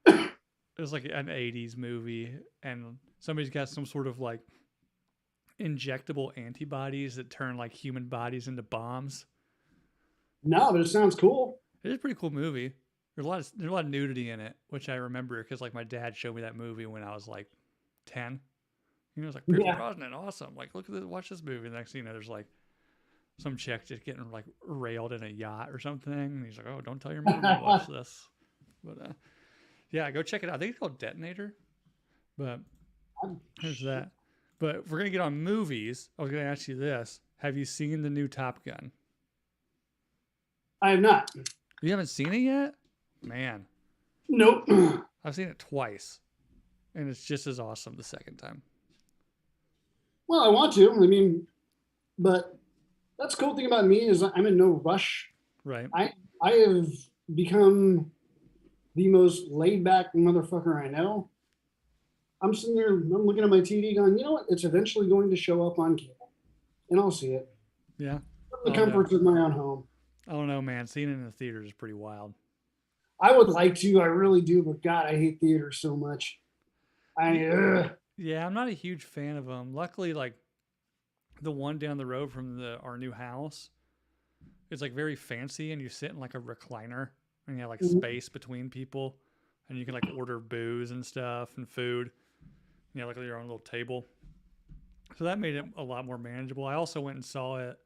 it was like an 80s movie, and somebody's got some sort of like injectable antibodies that turn like human bodies into bombs. No, but it sounds cool. It is a pretty cool movie. There's a lot of nudity in it, which I remember because like my dad showed me that movie when I was like 10. He was like, Pierce Brosnan, awesome. Like, look at this, watch this movie. The next thing you know, there's like some chick just getting like railed in a yacht or something. And he's like, oh, don't tell your mom to watch this. But yeah, go check it out. I think it's called Detonator. But there's that. But if we're going to get on movies, I was going to ask you this. Have you seen the new Top Gun? I have not. You haven't seen it yet? Man. Nope. I've seen it twice. And it's just as awesome the second time. Well, I want to. I mean, but that's the cool thing about me is I'm in no rush. Right. I have become the most laid back motherfucker I know. I'm sitting there, I'm looking at my TV going, you know what? It's eventually going to show up on cable. And I'll see it. Yeah. The comforts of my own home. I don't know, man. Seeing it in the theaters is pretty wild. I would like to. I really do. But God, I hate theaters so much. Yeah, I'm not a huge fan of them. Luckily, like the one down the road from our new house, it's like very fancy, and you sit in like a recliner, and you have like space between people, and you can like order booze and stuff and food. You know, like your own little table. So that made it a lot more manageable. I also went and saw it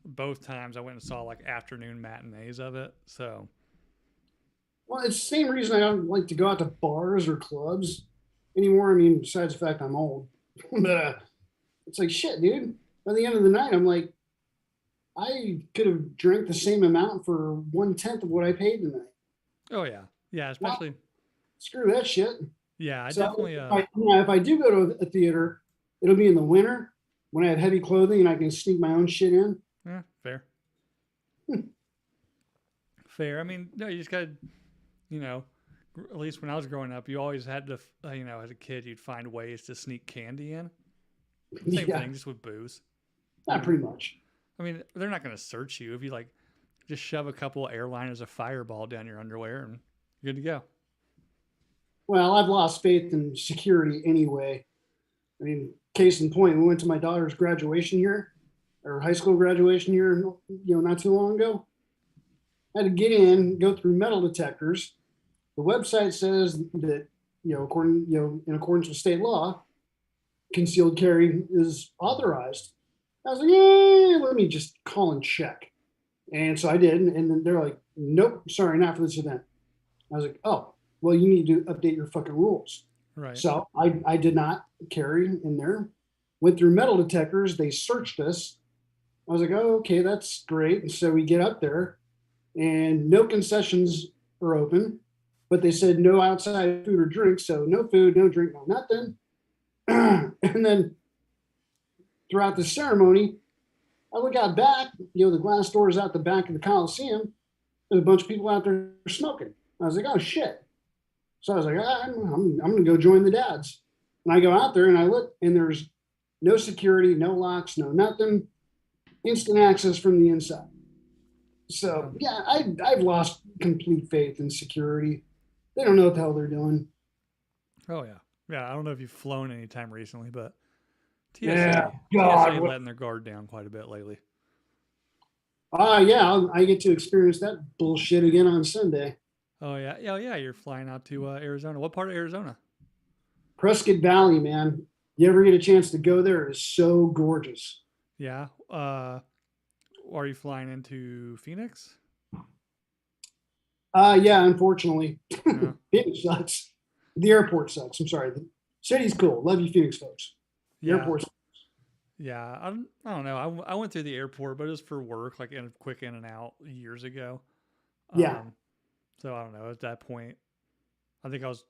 both times. I went and saw like afternoon matinees of it. So, well, it's the same reason I don't like to go out to bars or clubs anymore. I mean, besides the fact I'm old, but it's like shit, dude. By the end of the night, I'm like, I could have drank the same amount for 1/10 of what I paid tonight. Oh yeah, especially. Well, screw that shit. Yeah, definitely. If I do go to a theater, it'll be in the winter when I have heavy clothing and I can sneak my own shit in. Yeah, fair. Fair. I mean, no, you just got to, at least when I was growing up, you always had to, as a kid, you'd find ways to sneak candy in. Same thing, just with booze. Not pretty much. I mean, they're not going to search you if you like just shove a couple of airliners of Fireball down your underwear and you're good to go. Well, I've lost faith in security anyway. I mean, case in point, we went to my daughter's graduation year, or high school graduation year, not too long ago. I had to get in, go through metal detectors. The website says that, in accordance with state law, concealed carry is authorized. I was like, let me just call and check. And so I did. And then they're like, nope, sorry, not for this event. I was like, oh, well, you need to update your fucking rules. Right. So I did not carry in there. Went through metal detectors. They searched us. I was like, oh, okay, that's great. And so we get up there and no concessions are open, but they said no outside food or drink. So no food, no drink, no nothing. And then throughout the ceremony, I look out back, the glass doors out the back of the Coliseum. There's a bunch of people out there smoking. I was like, oh shit. So I was like, I'm going to go join the dads. And I go out there and I look, and there's no security, no locks, no nothing. Instant access from the inside. So yeah, I've lost complete faith in security. They don't know what the hell they're doing. Oh yeah. Yeah, I don't know if you've flown anytime recently, but TSA letting their guard down quite a bit lately. Yeah, I get to experience that bullshit again on Sunday. Oh yeah, yeah, yeah. You're flying out to Arizona. What part of Arizona? Prescott Valley, man. You ever get a chance to go there? It is so gorgeous. Yeah. Are you flying into Phoenix? Yeah, unfortunately. No. Phoenix sucks. The airport sucks. I'm sorry. The city's cool. Love you, Phoenix folks. The Yeah. airport's Yeah. I don't know. I went through the airport, but it was for work, like in quick in and out years ago. yeah. Um, so I don't know. At that point, I think I was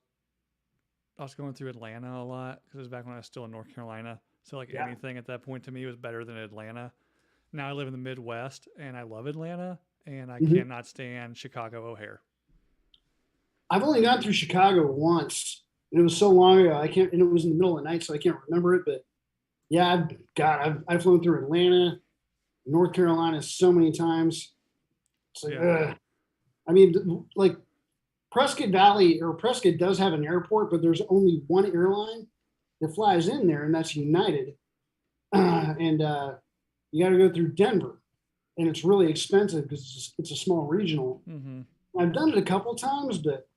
going through Atlanta a lot because it was back when I was still in North Carolina. So like Yeah. anything at that point to me was better than Atlanta. Now I live in the Midwest and I love Atlanta and I Mhm. cannot stand Chicago O'Hare. I've only gone through Chicago once. And it was so long ago. I can't, and it was in the middle of the night, so I can't remember it. But yeah, I've flown through Atlanta, North Carolina so many times. It's like, Yeah. ugh. I mean, like Prescott Valley or Prescott does have an airport, but there's only one airline that flies in there, and that's United. And you got to go through Denver, and it's really expensive because it's a small regional. Mm-hmm. I've done it a couple times, but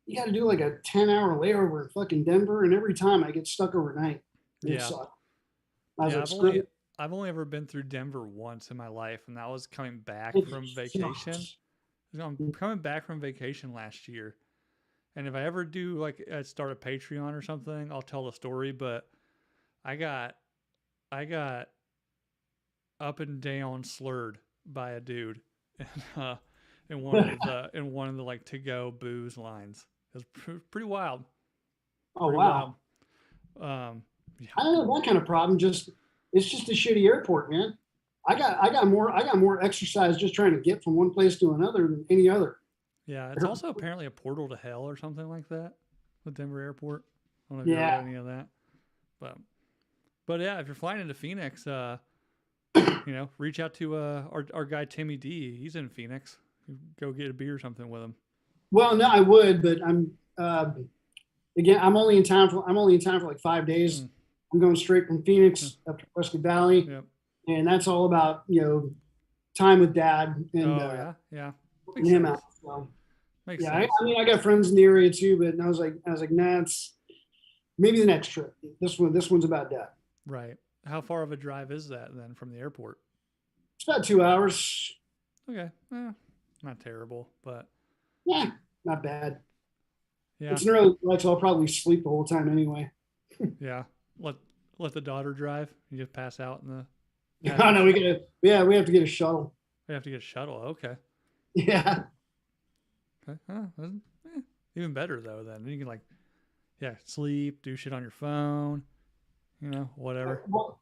you got to do like a 10-hour layover in fucking Denver, and every time I get stuck overnight. It Yeah. sucks. I was Yeah. like, screw it. I've only ever been through Denver once in my life, and that was coming back It from vacation. sucks. I'm coming back from vacation last year. And if I ever do like start a Patreon or something, I'll tell the story. But I got I got up and down slurred by a dude in, in one of the like to go booze lines. It was pretty wild. Oh Pretty wow. wild. Um, yeah, I don't know that kind of problem. Just it's just a shitty airport, man. I got more exercise just trying to get from one place to another than any other. yeah. It's also apparently a portal to hell or something like that. The Denver airport. I don't know if you ever Yeah. read any of that, but yeah, if you're flying into Phoenix, reach out to our guy Timmy D. He's in Phoenix. Go get a beer or something with him. Well, no, I would, but again, I'm only in town for like 5 days. Mm. I'm going straight from Phoenix up to Prescott Valley, Yep. and that's all about time with Dad and Oh yeah. helping him out. So Makes yeah, sense. I mean, I got friends in the area too, but I was like, nah, it's maybe the next trip. This one's about Dad. Right. How far of a drive is that then from the airport? It's about 2 hours. Okay. Not terrible, but Yeah, not bad. yeah. It's an early flight, so I'll probably sleep the whole time anyway. Yeah. Let the daughter drive. You just pass out in the. Oh no, we have to get a shuttle. We have to get a shuttle. Okay. Yeah. Okay. Even better though. Then you can sleep, do shit on your phone. Whatever. Well,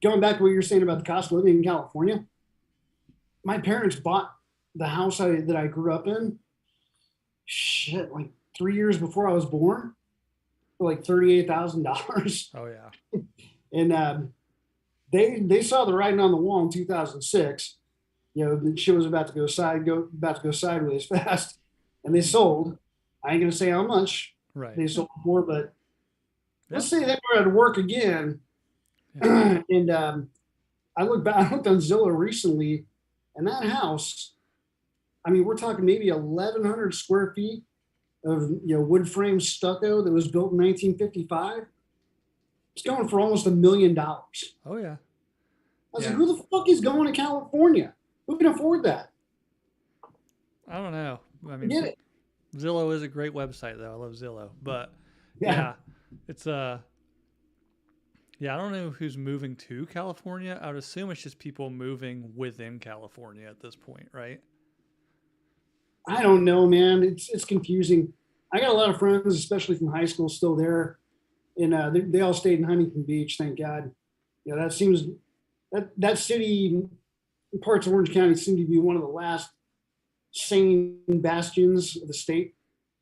going back to what you're saying about the cost of living in California, my parents bought the house that I grew up in. Shit, like 3 years before I was born, for like $38,000, Oh yeah. and they saw the writing on the wall in 2006. The shit was about to go sideways fast, and they sold. I ain't gonna say how much Right. they sold for, but Yeah. let's say they were at work again. Yeah. And I looked on Zillow recently, and that house, I mean, we're talking maybe 1,100 square feet of wood frame stucco that was built in 1955. It's going for almost $1 million. I Oh yeah. was Yeah. like, who the fuck is going to California? Who can afford that? I don't know. I I mean, get it. Zillow is a great website though. I love Zillow, but Yeah. it's yeah, I don't know who's moving to California. I would assume it's just people moving within California at this point, right? I don't know, man. It's confusing. I got a lot of friends, especially from high school, still there, and they all stayed in Huntington Beach. Thank God. That seems that city, parts of Orange County, seem to be one of the last sane bastions of the state.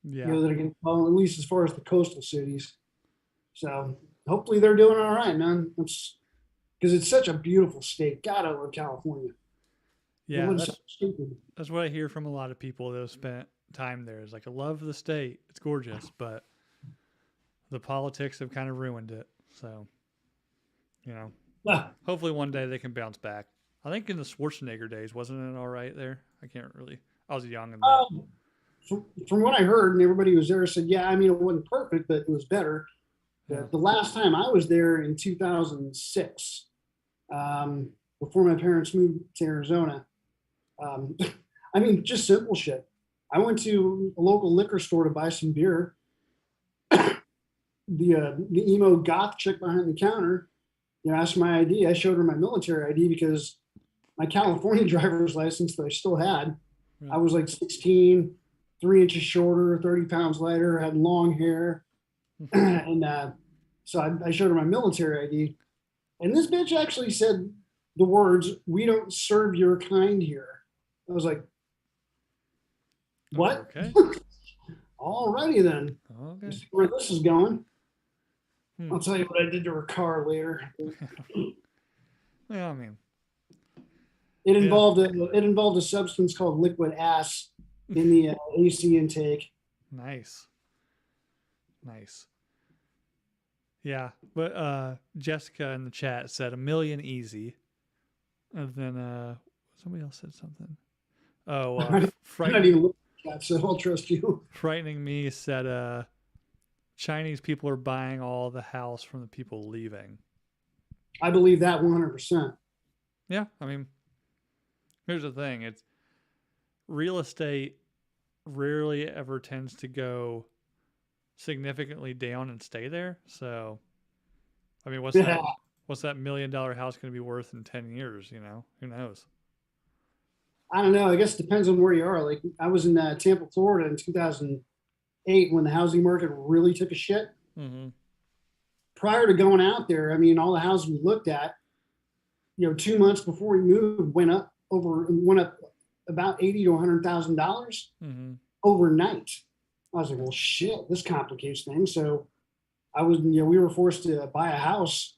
Yeah. That are going well, at least as far as the coastal cities. So hopefully they're doing all right, man. Because it's such a beautiful state. God, I love California. Yeah, Everyone's so stupid. that's what I hear from a lot of people that have spent time there. Is like, I love the state. It's gorgeous, but the politics have kind of ruined it. So, Ah, hopefully one day they can bounce back. I think in the Schwarzenegger days, wasn't it all right there? I can't really. I was young in that. Um, from what I heard, and everybody who was there said, yeah, I mean, it wasn't perfect, but it was better. Yeah. The last time I was there in 2006, before my parents moved to Arizona, um, I mean, just simple shit. I went to a local liquor store to buy some beer. The emo goth chick behind the counter, asked my ID. I showed her my military ID because my California driver's license that I still had, I was like 16, 3 inches shorter, 30 pounds lighter, had long hair. And so I showed her my military ID. And this bitch actually said the words, "We don't serve your kind here." I was like, what? Okay. Alrighty then. Okay. See where this is going. Hmm. I'll tell you what I did to her car later. Yeah, I mean, It involved a substance called liquid ass in the AC intake. nice. Yeah, but Jessica in the chat said 1 million easy, and then somebody else said something. Oh, I'm not frightening. even looking at that, so I'll trust you. Frightening me said Chinese people are buying all the house from the people leaving. I believe that 100%. Yeah, I mean, here's the thing: it's real estate rarely ever tends to go significantly down and stay there. So, I mean, what's that $1 million house going to be worth in 10 years? Who knows? I don't know. I guess it depends on where you are. Like I was in Tampa, Florida in 2008 when the housing market really took a shit. Mm-hmm. Prior to going out there, I mean, all the houses we looked at, 2 months before we moved, went up about $80,000 to $100,000 overnight. I was like, well, shit, this complicates things. So we were forced to buy a house,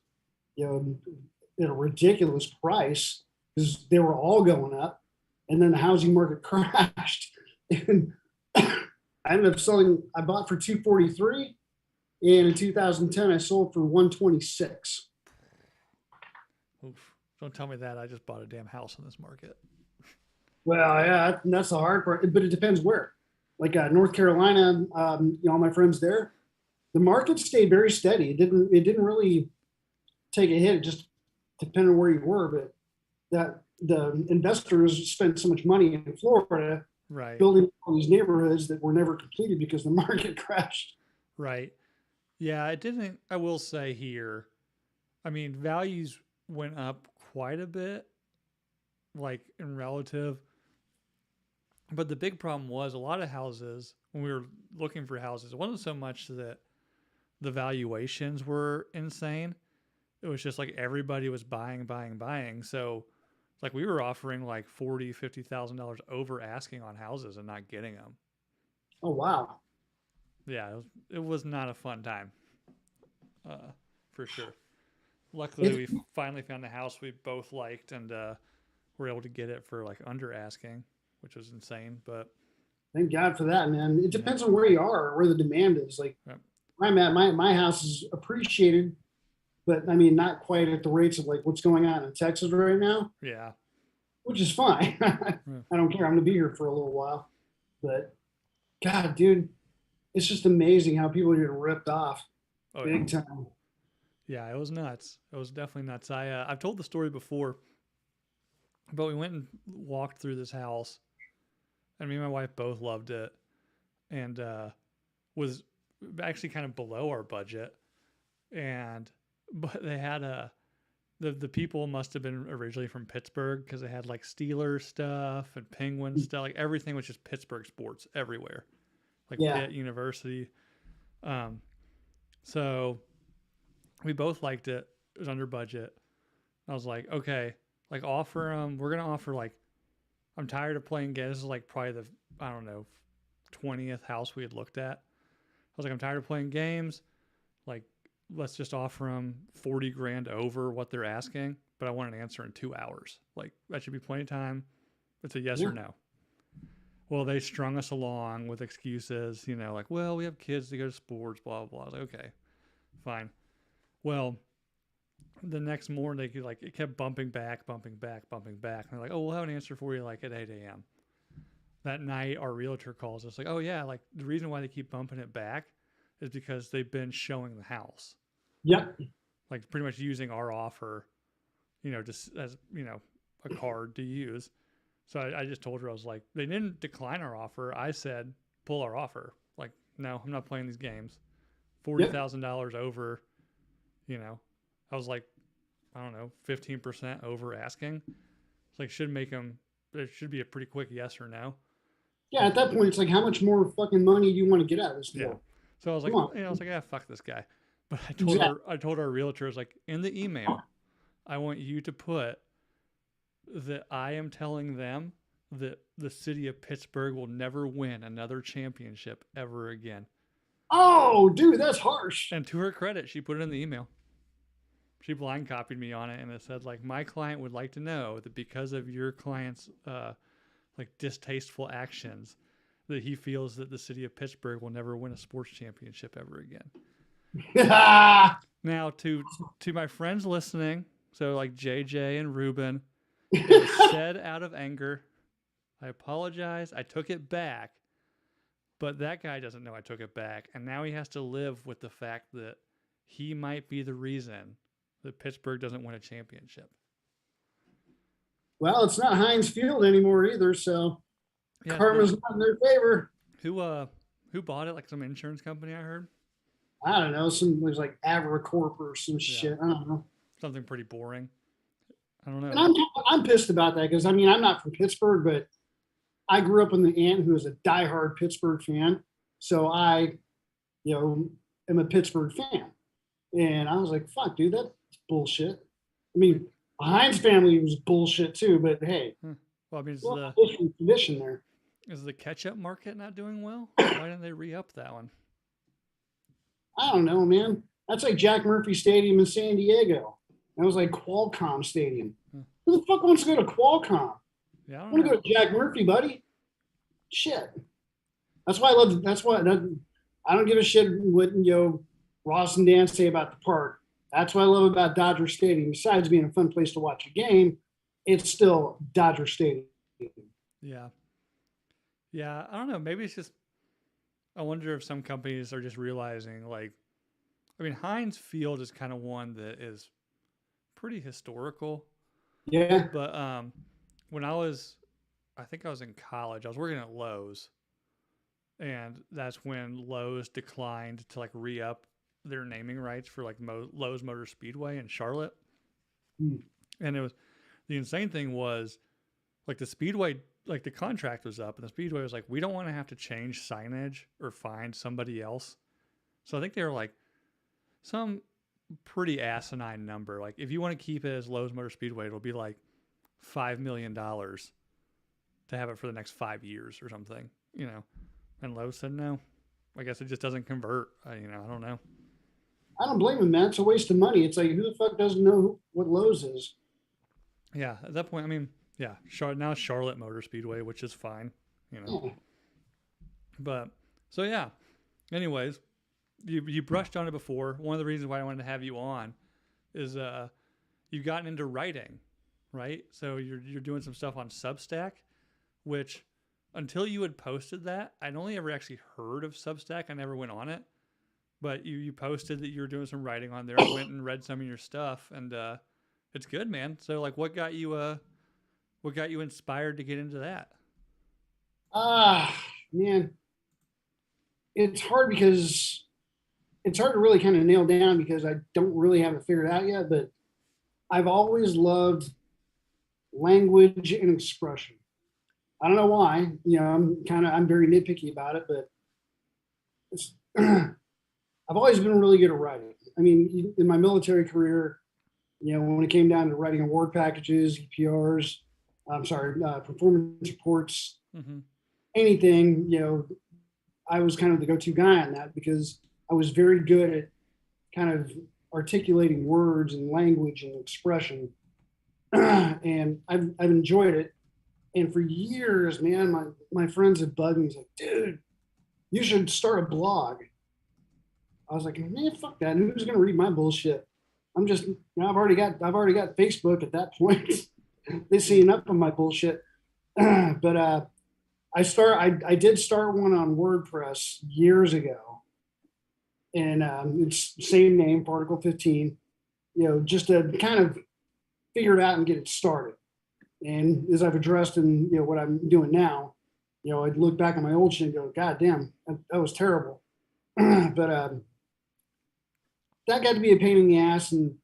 at a ridiculous price because they were all going up. And then the housing market crashed. And I ended up selling, I bought for 243. And in 2010, I sold for 126. Oof. Don't tell me that. I just bought a damn house in this market. Well, yeah, that's the hard part, but it depends where. Like North Carolina, all my friends there, the market stayed very steady. It didn't really take a hit. It just depended on where you were. But that the investors spent so much money in Florida, right, building all these neighborhoods that were never completed because the market crashed. Right. Yeah, it didn't. I will say here, I mean, values went up quite a bit, like in relative. But the big problem was a lot of houses, when we were looking for houses, it wasn't so much that the valuations were insane. It was just like everybody was buying. So like we were offering like $40,000, $50,000 over asking on houses and not getting them. Oh, wow. Yeah, it was not a fun time, for sure. Luckily, we finally found a house we both liked and were able to get it for like under asking, which was insane. But thank God for that, man. It depends on where you are, where the demand is. Like where I'm at, my house is appreciated, but I mean, not quite at the rates of like what's going on in Texas right now. Yeah, which is fine. I don't care. I'm gonna be here for a little while, but God, dude, it's just amazing how people are getting ripped off, big time. Yeah, it was nuts. It was definitely nuts. I've told the story before, but we went and walked through this house, and me and my wife both loved it, and was actually kind of below our budget, but they had the people must have been originally from Pittsburgh because they had like Steelers stuff and Penguin stuff, like everything was just Pittsburgh sports everywhere, like Pitt University. So we both liked it. It was under budget. I was like, okay, like offer them. We're gonna offer like, I'm tired of playing games. This is like probably the 20th house we had looked at. I was like, I'm tired of playing games. Like, let's just offer them 40 grand over what they're asking. But I want an answer in 2 hours. Like that should be plenty of time. It's a yes or no. Well, they strung us along with excuses, like, well, we have kids to go to sports, blah, blah, blah. I was like, okay, fine. Well, the next morning, it kept bumping back. And they're like, oh, we'll have an answer for you like at 8 a.m. That night, our realtor calls us like, oh yeah, like the reason why they keep bumping it back is because they've been showing the house. Yep. Like pretty much using our offer, just as, a card to use. So I just told her, I was like, they didn't decline our offer. I said, pull our offer. Like, no, I'm not playing these games. $40,000 over, I was like, I don't know, 15% over asking. It's like, there should be a pretty quick yes or no. Yeah, at that point, it's like, how much more fucking money do you want to get out of this deal? Yeah. So I was like, yeah, fuck this guy. But I told our realtor, I was like, in the email, I want you to put that I am telling them that the city of Pittsburgh will never win another championship ever again. Oh, dude, that's harsh. And to her credit, she put it in the email. She blind copied me on it, and it said, like, my client would like to know that because of your client's distasteful actions, that he feels that the city of Pittsburgh will never win a sports championship ever again. Now, to my friends listening, so like JJ and Ruben, it was said out of anger. I apologize. I took it back. But that guy doesn't know I took it back. And now he has to live with the fact that he might be the reason that Pittsburgh doesn't win a championship. Well, it's not Heinz Field anymore either, so karma's not in their favor. Who bought it? Like some insurance company, I heard? I don't know. There's like Avracorp or some shit. I don't know. Something pretty boring. I don't know. And I'm pissed about that because, I mean, I'm not from Pittsburgh, but I grew up with an aunt who is a diehard Pittsburgh fan. So I, am a Pittsburgh fan. And I was like, fuck, dude, that's bullshit. I mean, the Heinz family was bullshit too, but hey. Well, I mean, tradition there. Is the ketchup market not doing well? Why didn't they re-up that one? I don't know, man. That's like Jack Murphy Stadium in San Diego. That was like Qualcomm Stadium. Who the fuck wants to go to Qualcomm? Yeah, I want to go to Jack Murphy, buddy. Shit. That's why I don't give a shit what Ross and Dan say about the park. That's what I love about Dodger Stadium. Besides being a fun place to watch a game, it's still Dodger Stadium. Yeah. Yeah, I don't know. Maybe it's just, I wonder if some companies are just realizing, Heinz Field is kind of one that is pretty historical. Yeah. But when I think I was in college, I was working at Lowe's, and that's when Lowe's declined to re-up their naming rights for Lowe's Motor Speedway in Charlotte. And the insane thing was the Speedway, the contract was up, and the Speedway was like, we don't want to have to change signage or find somebody else. So I think they were some pretty asinine number. If you want to keep it as Lowe's Motor Speedway, it'll be $5 million to have it for the next 5 years or something, And Lowe's said no. I guess it just doesn't convert. I don't know. I don't blame him, man. It's a waste of money. It's like, who the fuck doesn't know what Lowe's is? Yeah, at that point, now it's Charlotte Motor Speedway, which is fine, Yeah. But so yeah. Anyways, you brushed on it before. One of the reasons why I wanted to have you on is you've gotten into writing, right? So you're doing some stuff on Substack, which until you had posted that, I'd only ever actually heard of Substack. I never went on it. But you posted that you were doing some writing on there. I went and read some of your stuff, and it's good, man. So what got you inspired to get into that? Man, it's hard to really kind of nail down because I don't really have it figured out yet, but I've always loved language and expression. I don't know why, I'm very nitpicky about it, but it's, I've always been really good at writing. I mean, in my military career, when it came down to writing award packages, EPRs, performance reports, anything, I was kind of the go-to guy on that because I was very good at kind of articulating words and language and expression. And I've enjoyed it. And for years, man, my friends have bugged me. He's like, dude, you should start a blog. I was like, man, fuck that. Who's going to read my bullshit? I'm just, I've already got Facebook at that point. They see enough of my bullshit. But I did start one on WordPress years ago, and it's same name, Particle 15. Just to kind of figure it out and get it started. And as I've addressed in what I'm doing now, I'd look back on my old shit and go, God damn, that was terrible. But that got to be a pain in the ass, and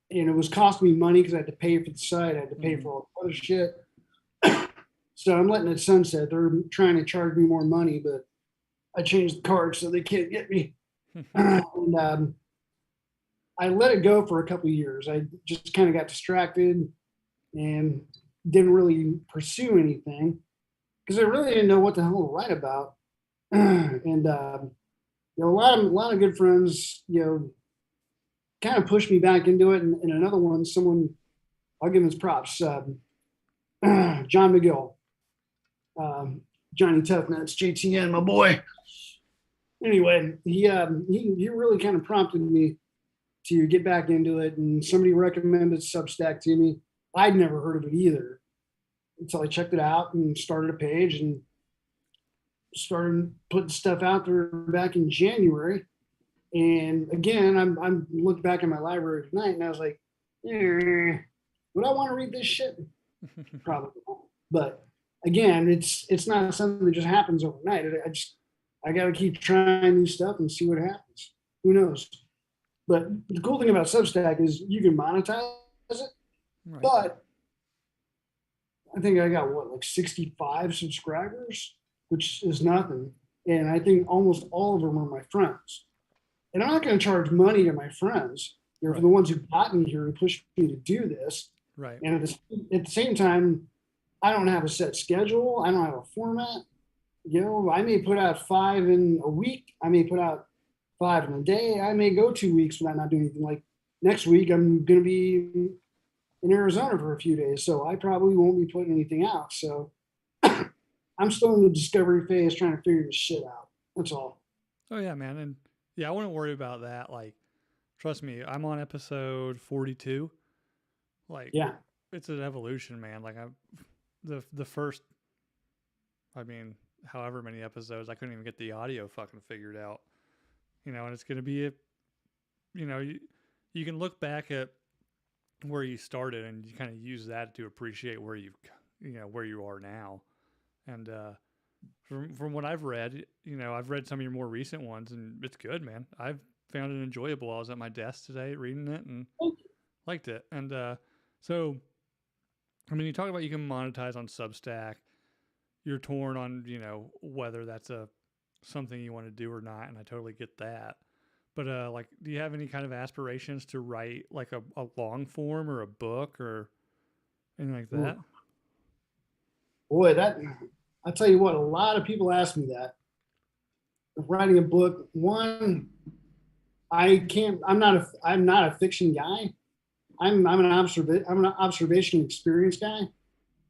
it was costing me money because I had to pay for the site, I had to pay for all the other shit. So I'm letting it sunset. They're trying to charge me more money, but I changed the card so they can't get me. And I let it go for a couple of years. I just kind of got distracted and didn't really pursue anything because I really didn't know what the hell to write about. And a lot of good friends, kind of pushed me back into it. And another one, someone, I'll give him his props, John McGill, Johnny Toughnuts, JTN, my boy. Anyway, he really kind of prompted me to get back into it, and somebody recommended Substack to me. I'd never heard of it either until I checked it out and started a page and started putting stuff out there back in January. And again, I'm looking back in my library tonight, and I was like, would I want to read this shit? Probably not. But again, it's not something that just happens overnight. I got to keep trying new stuff and see what happens. Who knows? But the cool thing about Substack is you can monetize it. Right. But I think I got 65 subscribers, which is nothing. And I think almost all of them are my friends. And I'm not going to charge money to my friends. They're the ones who got me here and pushed me to do this. Right. And at the same time, I don't have a set schedule. I don't have a format. I may put out 5 in a week. I may put out 5 in a day. I may go 2 weeks without not doing anything. Like next week, I'm going to be in Arizona for a few days, so I probably won't be putting anything out. So I'm still in the discovery phase, trying to figure this shit out. That's all. Oh yeah, man, and yeah, I wouldn't worry about that. Like, trust me, I'm on episode 42. Like, yeah, it's an evolution, man. Like, the first, I mean, however many episodes, I couldn't even get the audio fucking figured out. And it's going to be you can look back at where you started and you kind of use that to appreciate where where you are now. And from what I've read, I've read some of your more recent ones, and it's good, man. I've found it enjoyable. I was at my desk today reading it and liked it. And so, I mean, you talk about you can monetize on Substack. You're torn on, whether that's something you want to do or not, and I totally get that. But do you have any kind of aspirations to write like a long form or a book or anything like that? Boy, I'll tell you what, a lot of people ask me that. Writing a book, one, I'm not a fiction guy. I'm an observation experience guy.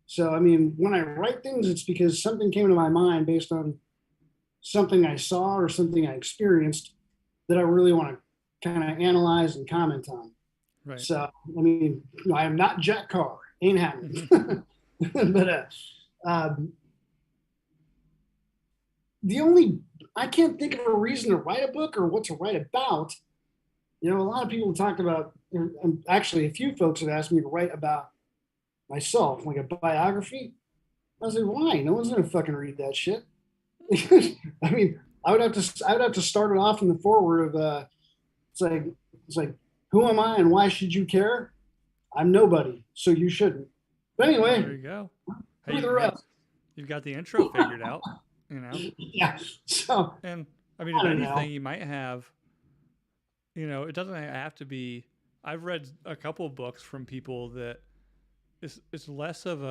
So, I mean, when I write things, it's because something came to my mind based on something I saw or something I experienced that I really want to kind of analyze and comment on. Right. So, I mean, I am not Jack Carr, ain't happening. But I can't think of a reason to write a book or what to write about. A lot of people talked about, and actually a few folks have asked me to write about myself, like a biography. I was like, why? No one's gonna fucking read that shit. I mean, I would have to start it off in the foreword of it's like who am I and why should you care? I'm nobody, so you shouldn't. But anyway, there you go. Hey, you've got the intro figured out, Yeah. So, and I mean, if anything, you might have, it doesn't have to be. I've read a couple of books from people that it's less of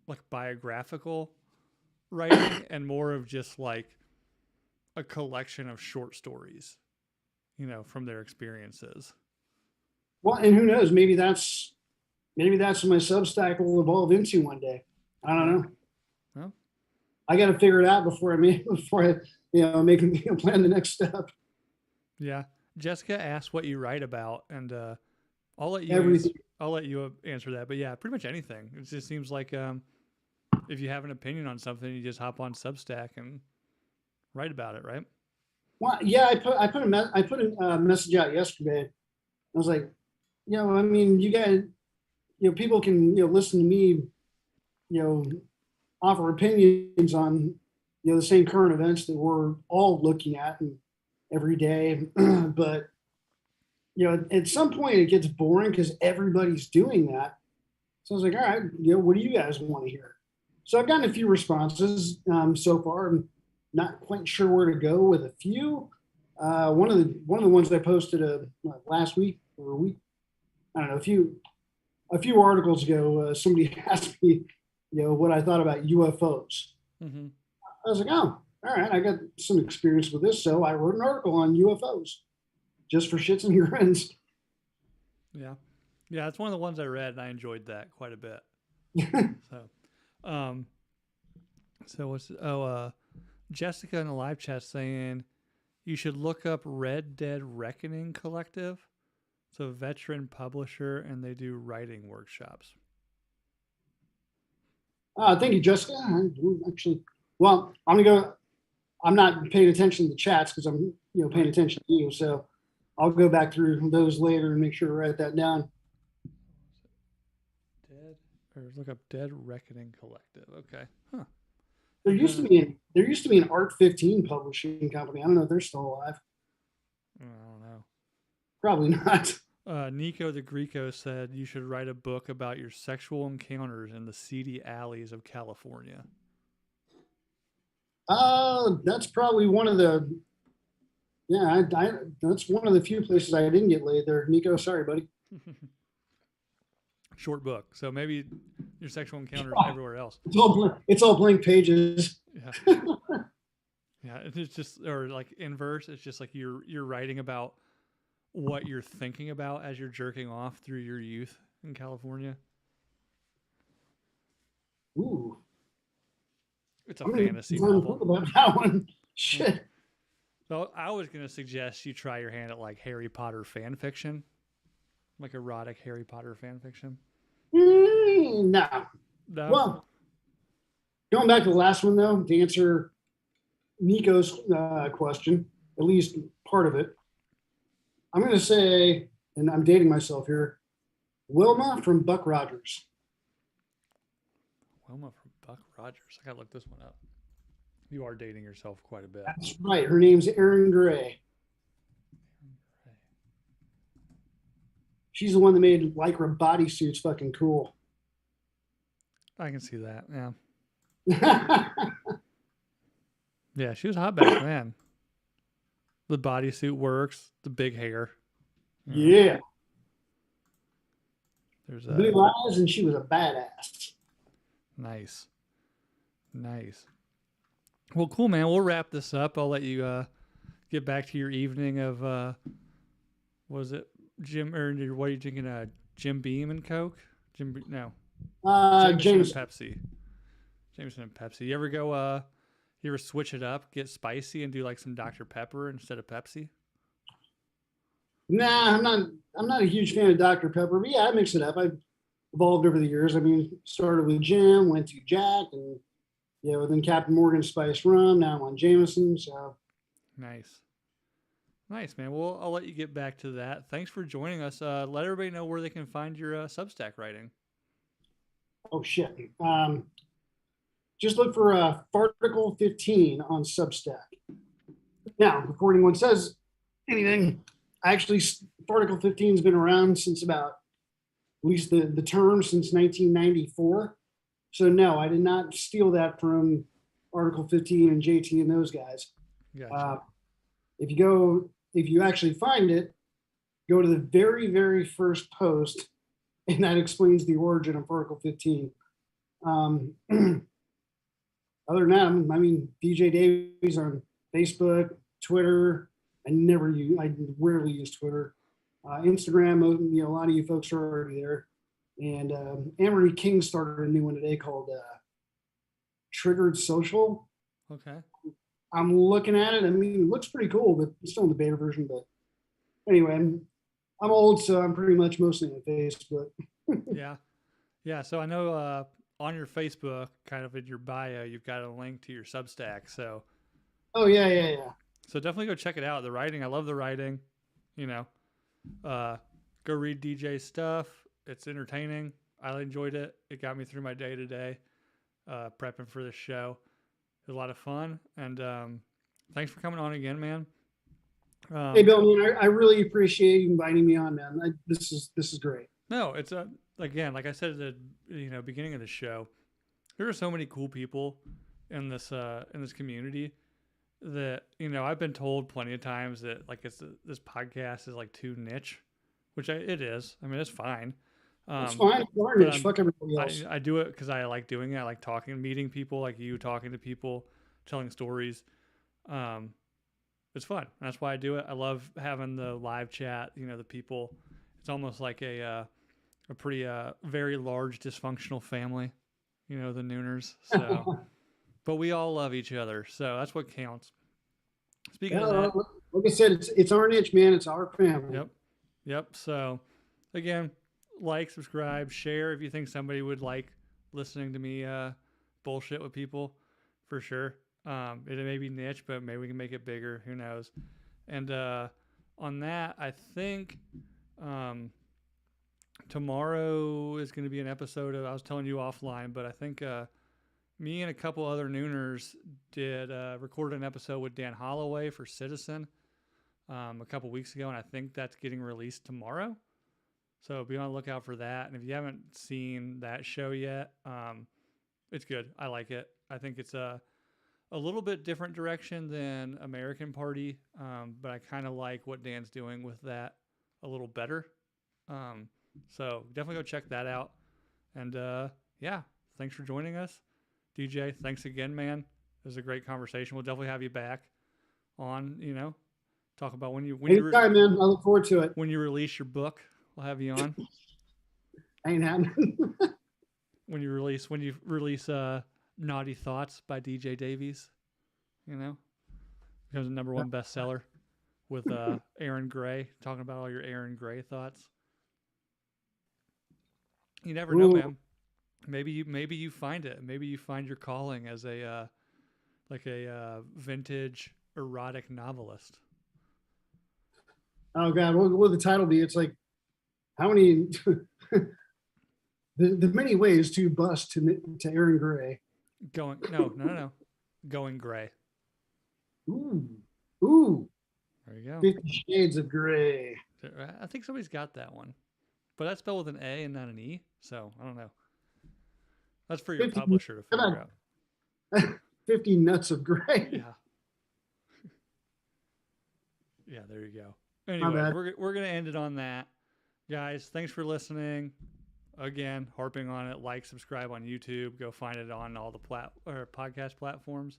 like biographical writing and more of just like a collection of short stories, from their experiences. Well, and who knows? Maybe that's what my Substack will evolve into one day. I don't know. Well, I got to figure it out before I plan the next step. Yeah, Jessica asked what you write about, and I'll let you Everything. answer that. But yeah, pretty much anything. It just seems like if you have an opinion on something, you just hop on Substack and write about it, right? Well, yeah, I put a message out yesterday. I was like, I mean, you guys, people can, listen to me, offer opinions on, the same current events that we're all looking at and every day. But, at some point it gets boring because everybody's doing that. So I was like, all right, what do you guys want to hear? So I've gotten a few responses so far. I'm not quite sure where to go with a few. One of the ones I posted last week or a week, I don't know, a few articles ago, somebody asked me, what I thought about UFOs. Mm-hmm. I was like, oh, all right, I got some experience with this, so I wrote an article on UFOs just for shits and grins. Yeah, yeah, it's one of the ones I read, and I enjoyed that quite a bit. So what's Jessica in the live chat saying you should look up Red Dead Reckoning Collective. It's a veteran publisher, and they do writing workshops. Thank you, Jessica. Actually, well, I'm not paying attention to the chats because I'm, paying attention to you. So I'll go back through those later and make sure to write that down. Look up Dead Reckoning Collective. Okay. Huh. There used to be an Art 15 publishing company. I don't know if they're still alive. I don't know. Probably not. Nico the Greco said you should write a book about your sexual encounters in the seedy alleys of California. That's probably one of the. Yeah, that's one of the few places I didn't get laid there. Nico, sorry, buddy. Short book, so maybe your sexual encounters everywhere else. It's all blank pages. Yeah. Yeah, it's just, or like inverse. It's just like you're writing about what you're thinking about as you're jerking off through your youth in California. Ooh, it's a fantasy novel. About that one. Shit. So I was gonna suggest you try your hand at like Harry Potter fan fiction, like erotic Harry Potter fan fiction. No. Well, going back to the last one though, to answer Nico's question, at least part of it, I'm going to say, and I'm dating myself here, Wilma from Buck Rogers. Wilma from Buck Rogers. I got to look this one up. You are dating yourself quite a bit. That's right. Her name's Erin Gray. She's the one that made Lycra bodysuits fucking cool. I can see that, yeah. Yeah, she was hot back then. The bodysuit works, the big hair. Yeah. There's blue eyes, and she was a badass. Nice. Well, cool, man. We'll wrap this up. I'll let you get back to your evening of was it Jim, or what are you drinking? Jim Beam and Coke? Jameson and Pepsi. Jameson and Pepsi. You ever go? You ever switch it up, get spicy, and do like some Dr. Pepper instead of Pepsi? Nah, I'm not a huge fan of Dr. Pepper, but yeah, I mix it up. I've evolved over the years. I mean, started with Jim, went to Jack, and then Captain Morgan Spice Rum. Now I'm on Jameson. So nice, man. Well, I'll let you get back to that. Thanks for joining us. Let everybody know where they can find your Substack writing. Oh shit. Just look for Farticle 15 on Substack. Now, before anyone says anything, actually, Farticle 15 has been around since about, at least the term, since 1994. So no, I did not steal that from Article 15 and JT and those guys. Gotcha. If you actually find it, go to the very, very first post, and that explains the origin of Article 15. Other than that, I mean, DJ Davies on Facebook, Twitter. I rarely use Twitter. Instagram, a lot of you folks are already there. And Amory King started a new one today called Triggered Social. Okay. I'm looking at it. I mean, it looks pretty cool, but it's still in the beta version. But anyway, I'm old, so I'm pretty much mostly on Facebook. Yeah. Yeah. So I know on your Facebook, kind of in your bio, you've got a link to your Substack. So Oh yeah. so definitely go check it out. The writing, I love the writing. You know, go read DJ's stuff. It's entertaining. I enjoyed it. It got me through my day to day, prepping for this show. It was a lot of fun, and thanks for coming on again, man. Hey, Bill, man, I really appreciate you inviting me on, man. This is great. No, it's again, like I said at the beginning of the show, there are so many cool people in this community that I've been told plenty of times that like this podcast is like too niche, which it is. I mean, it's fine. It's fine. It's fuck everybody else. I do it because I like doing it. I like talking, meeting people, like you, talking to people, telling stories. It's fun. That's why I do it. I love having the live chat. The people. It's almost like a pretty very large dysfunctional family. The Nooners. So, but we all love each other. So that's what counts. Speaking of that, like I said, it's our niche, man. It's our family. Yep. So, again, like, subscribe, share if you think somebody would like listening to me bullshit with people, for sure. It may be niche, but maybe we can make it bigger. Who knows? And on that, I think tomorrow is going to be an episode of, I was telling you offline, but I think me and a couple other Nooners did record an episode with Dan Holloway for Citizen a couple weeks ago, and I think that's getting released tomorrow. So be on the lookout for that. And if you haven't seen that show yet, it's good. I like it. I think it's a little bit different direction than American Party, but I kind of like what Dan's doing with that a little better. So definitely go check that out. And yeah, thanks for joining us. DJ, thanks again, man. It was a great conversation. We'll definitely have you back on, talk about when you Anytime, man. I look forward to it. When you release your book, we'll have you on. Ain't happening. when you release Naughty Thoughts by DJ Davies, becomes a #1 bestseller with Aaron Gray, talking about all your Aaron Gray thoughts. You never know, man. Maybe you find it. Maybe you find your calling as a vintage erotic novelist. Oh God, what would the title be? It's like, how many the many ways to bust to Aaron Gray. No. Going Gray. Ooh. There you go. 50 Shades of Gray. I think somebody's got that one, but that's spelled with an A and not an E. So I don't know. That's for your publisher to figure out. 50 Nuts of Gray. Yeah. Yeah, there you go. Anyway, we're going to end it on that. Guys, thanks for listening. Again, harping on it. Like, subscribe on YouTube. Go find it on all the podcast platforms.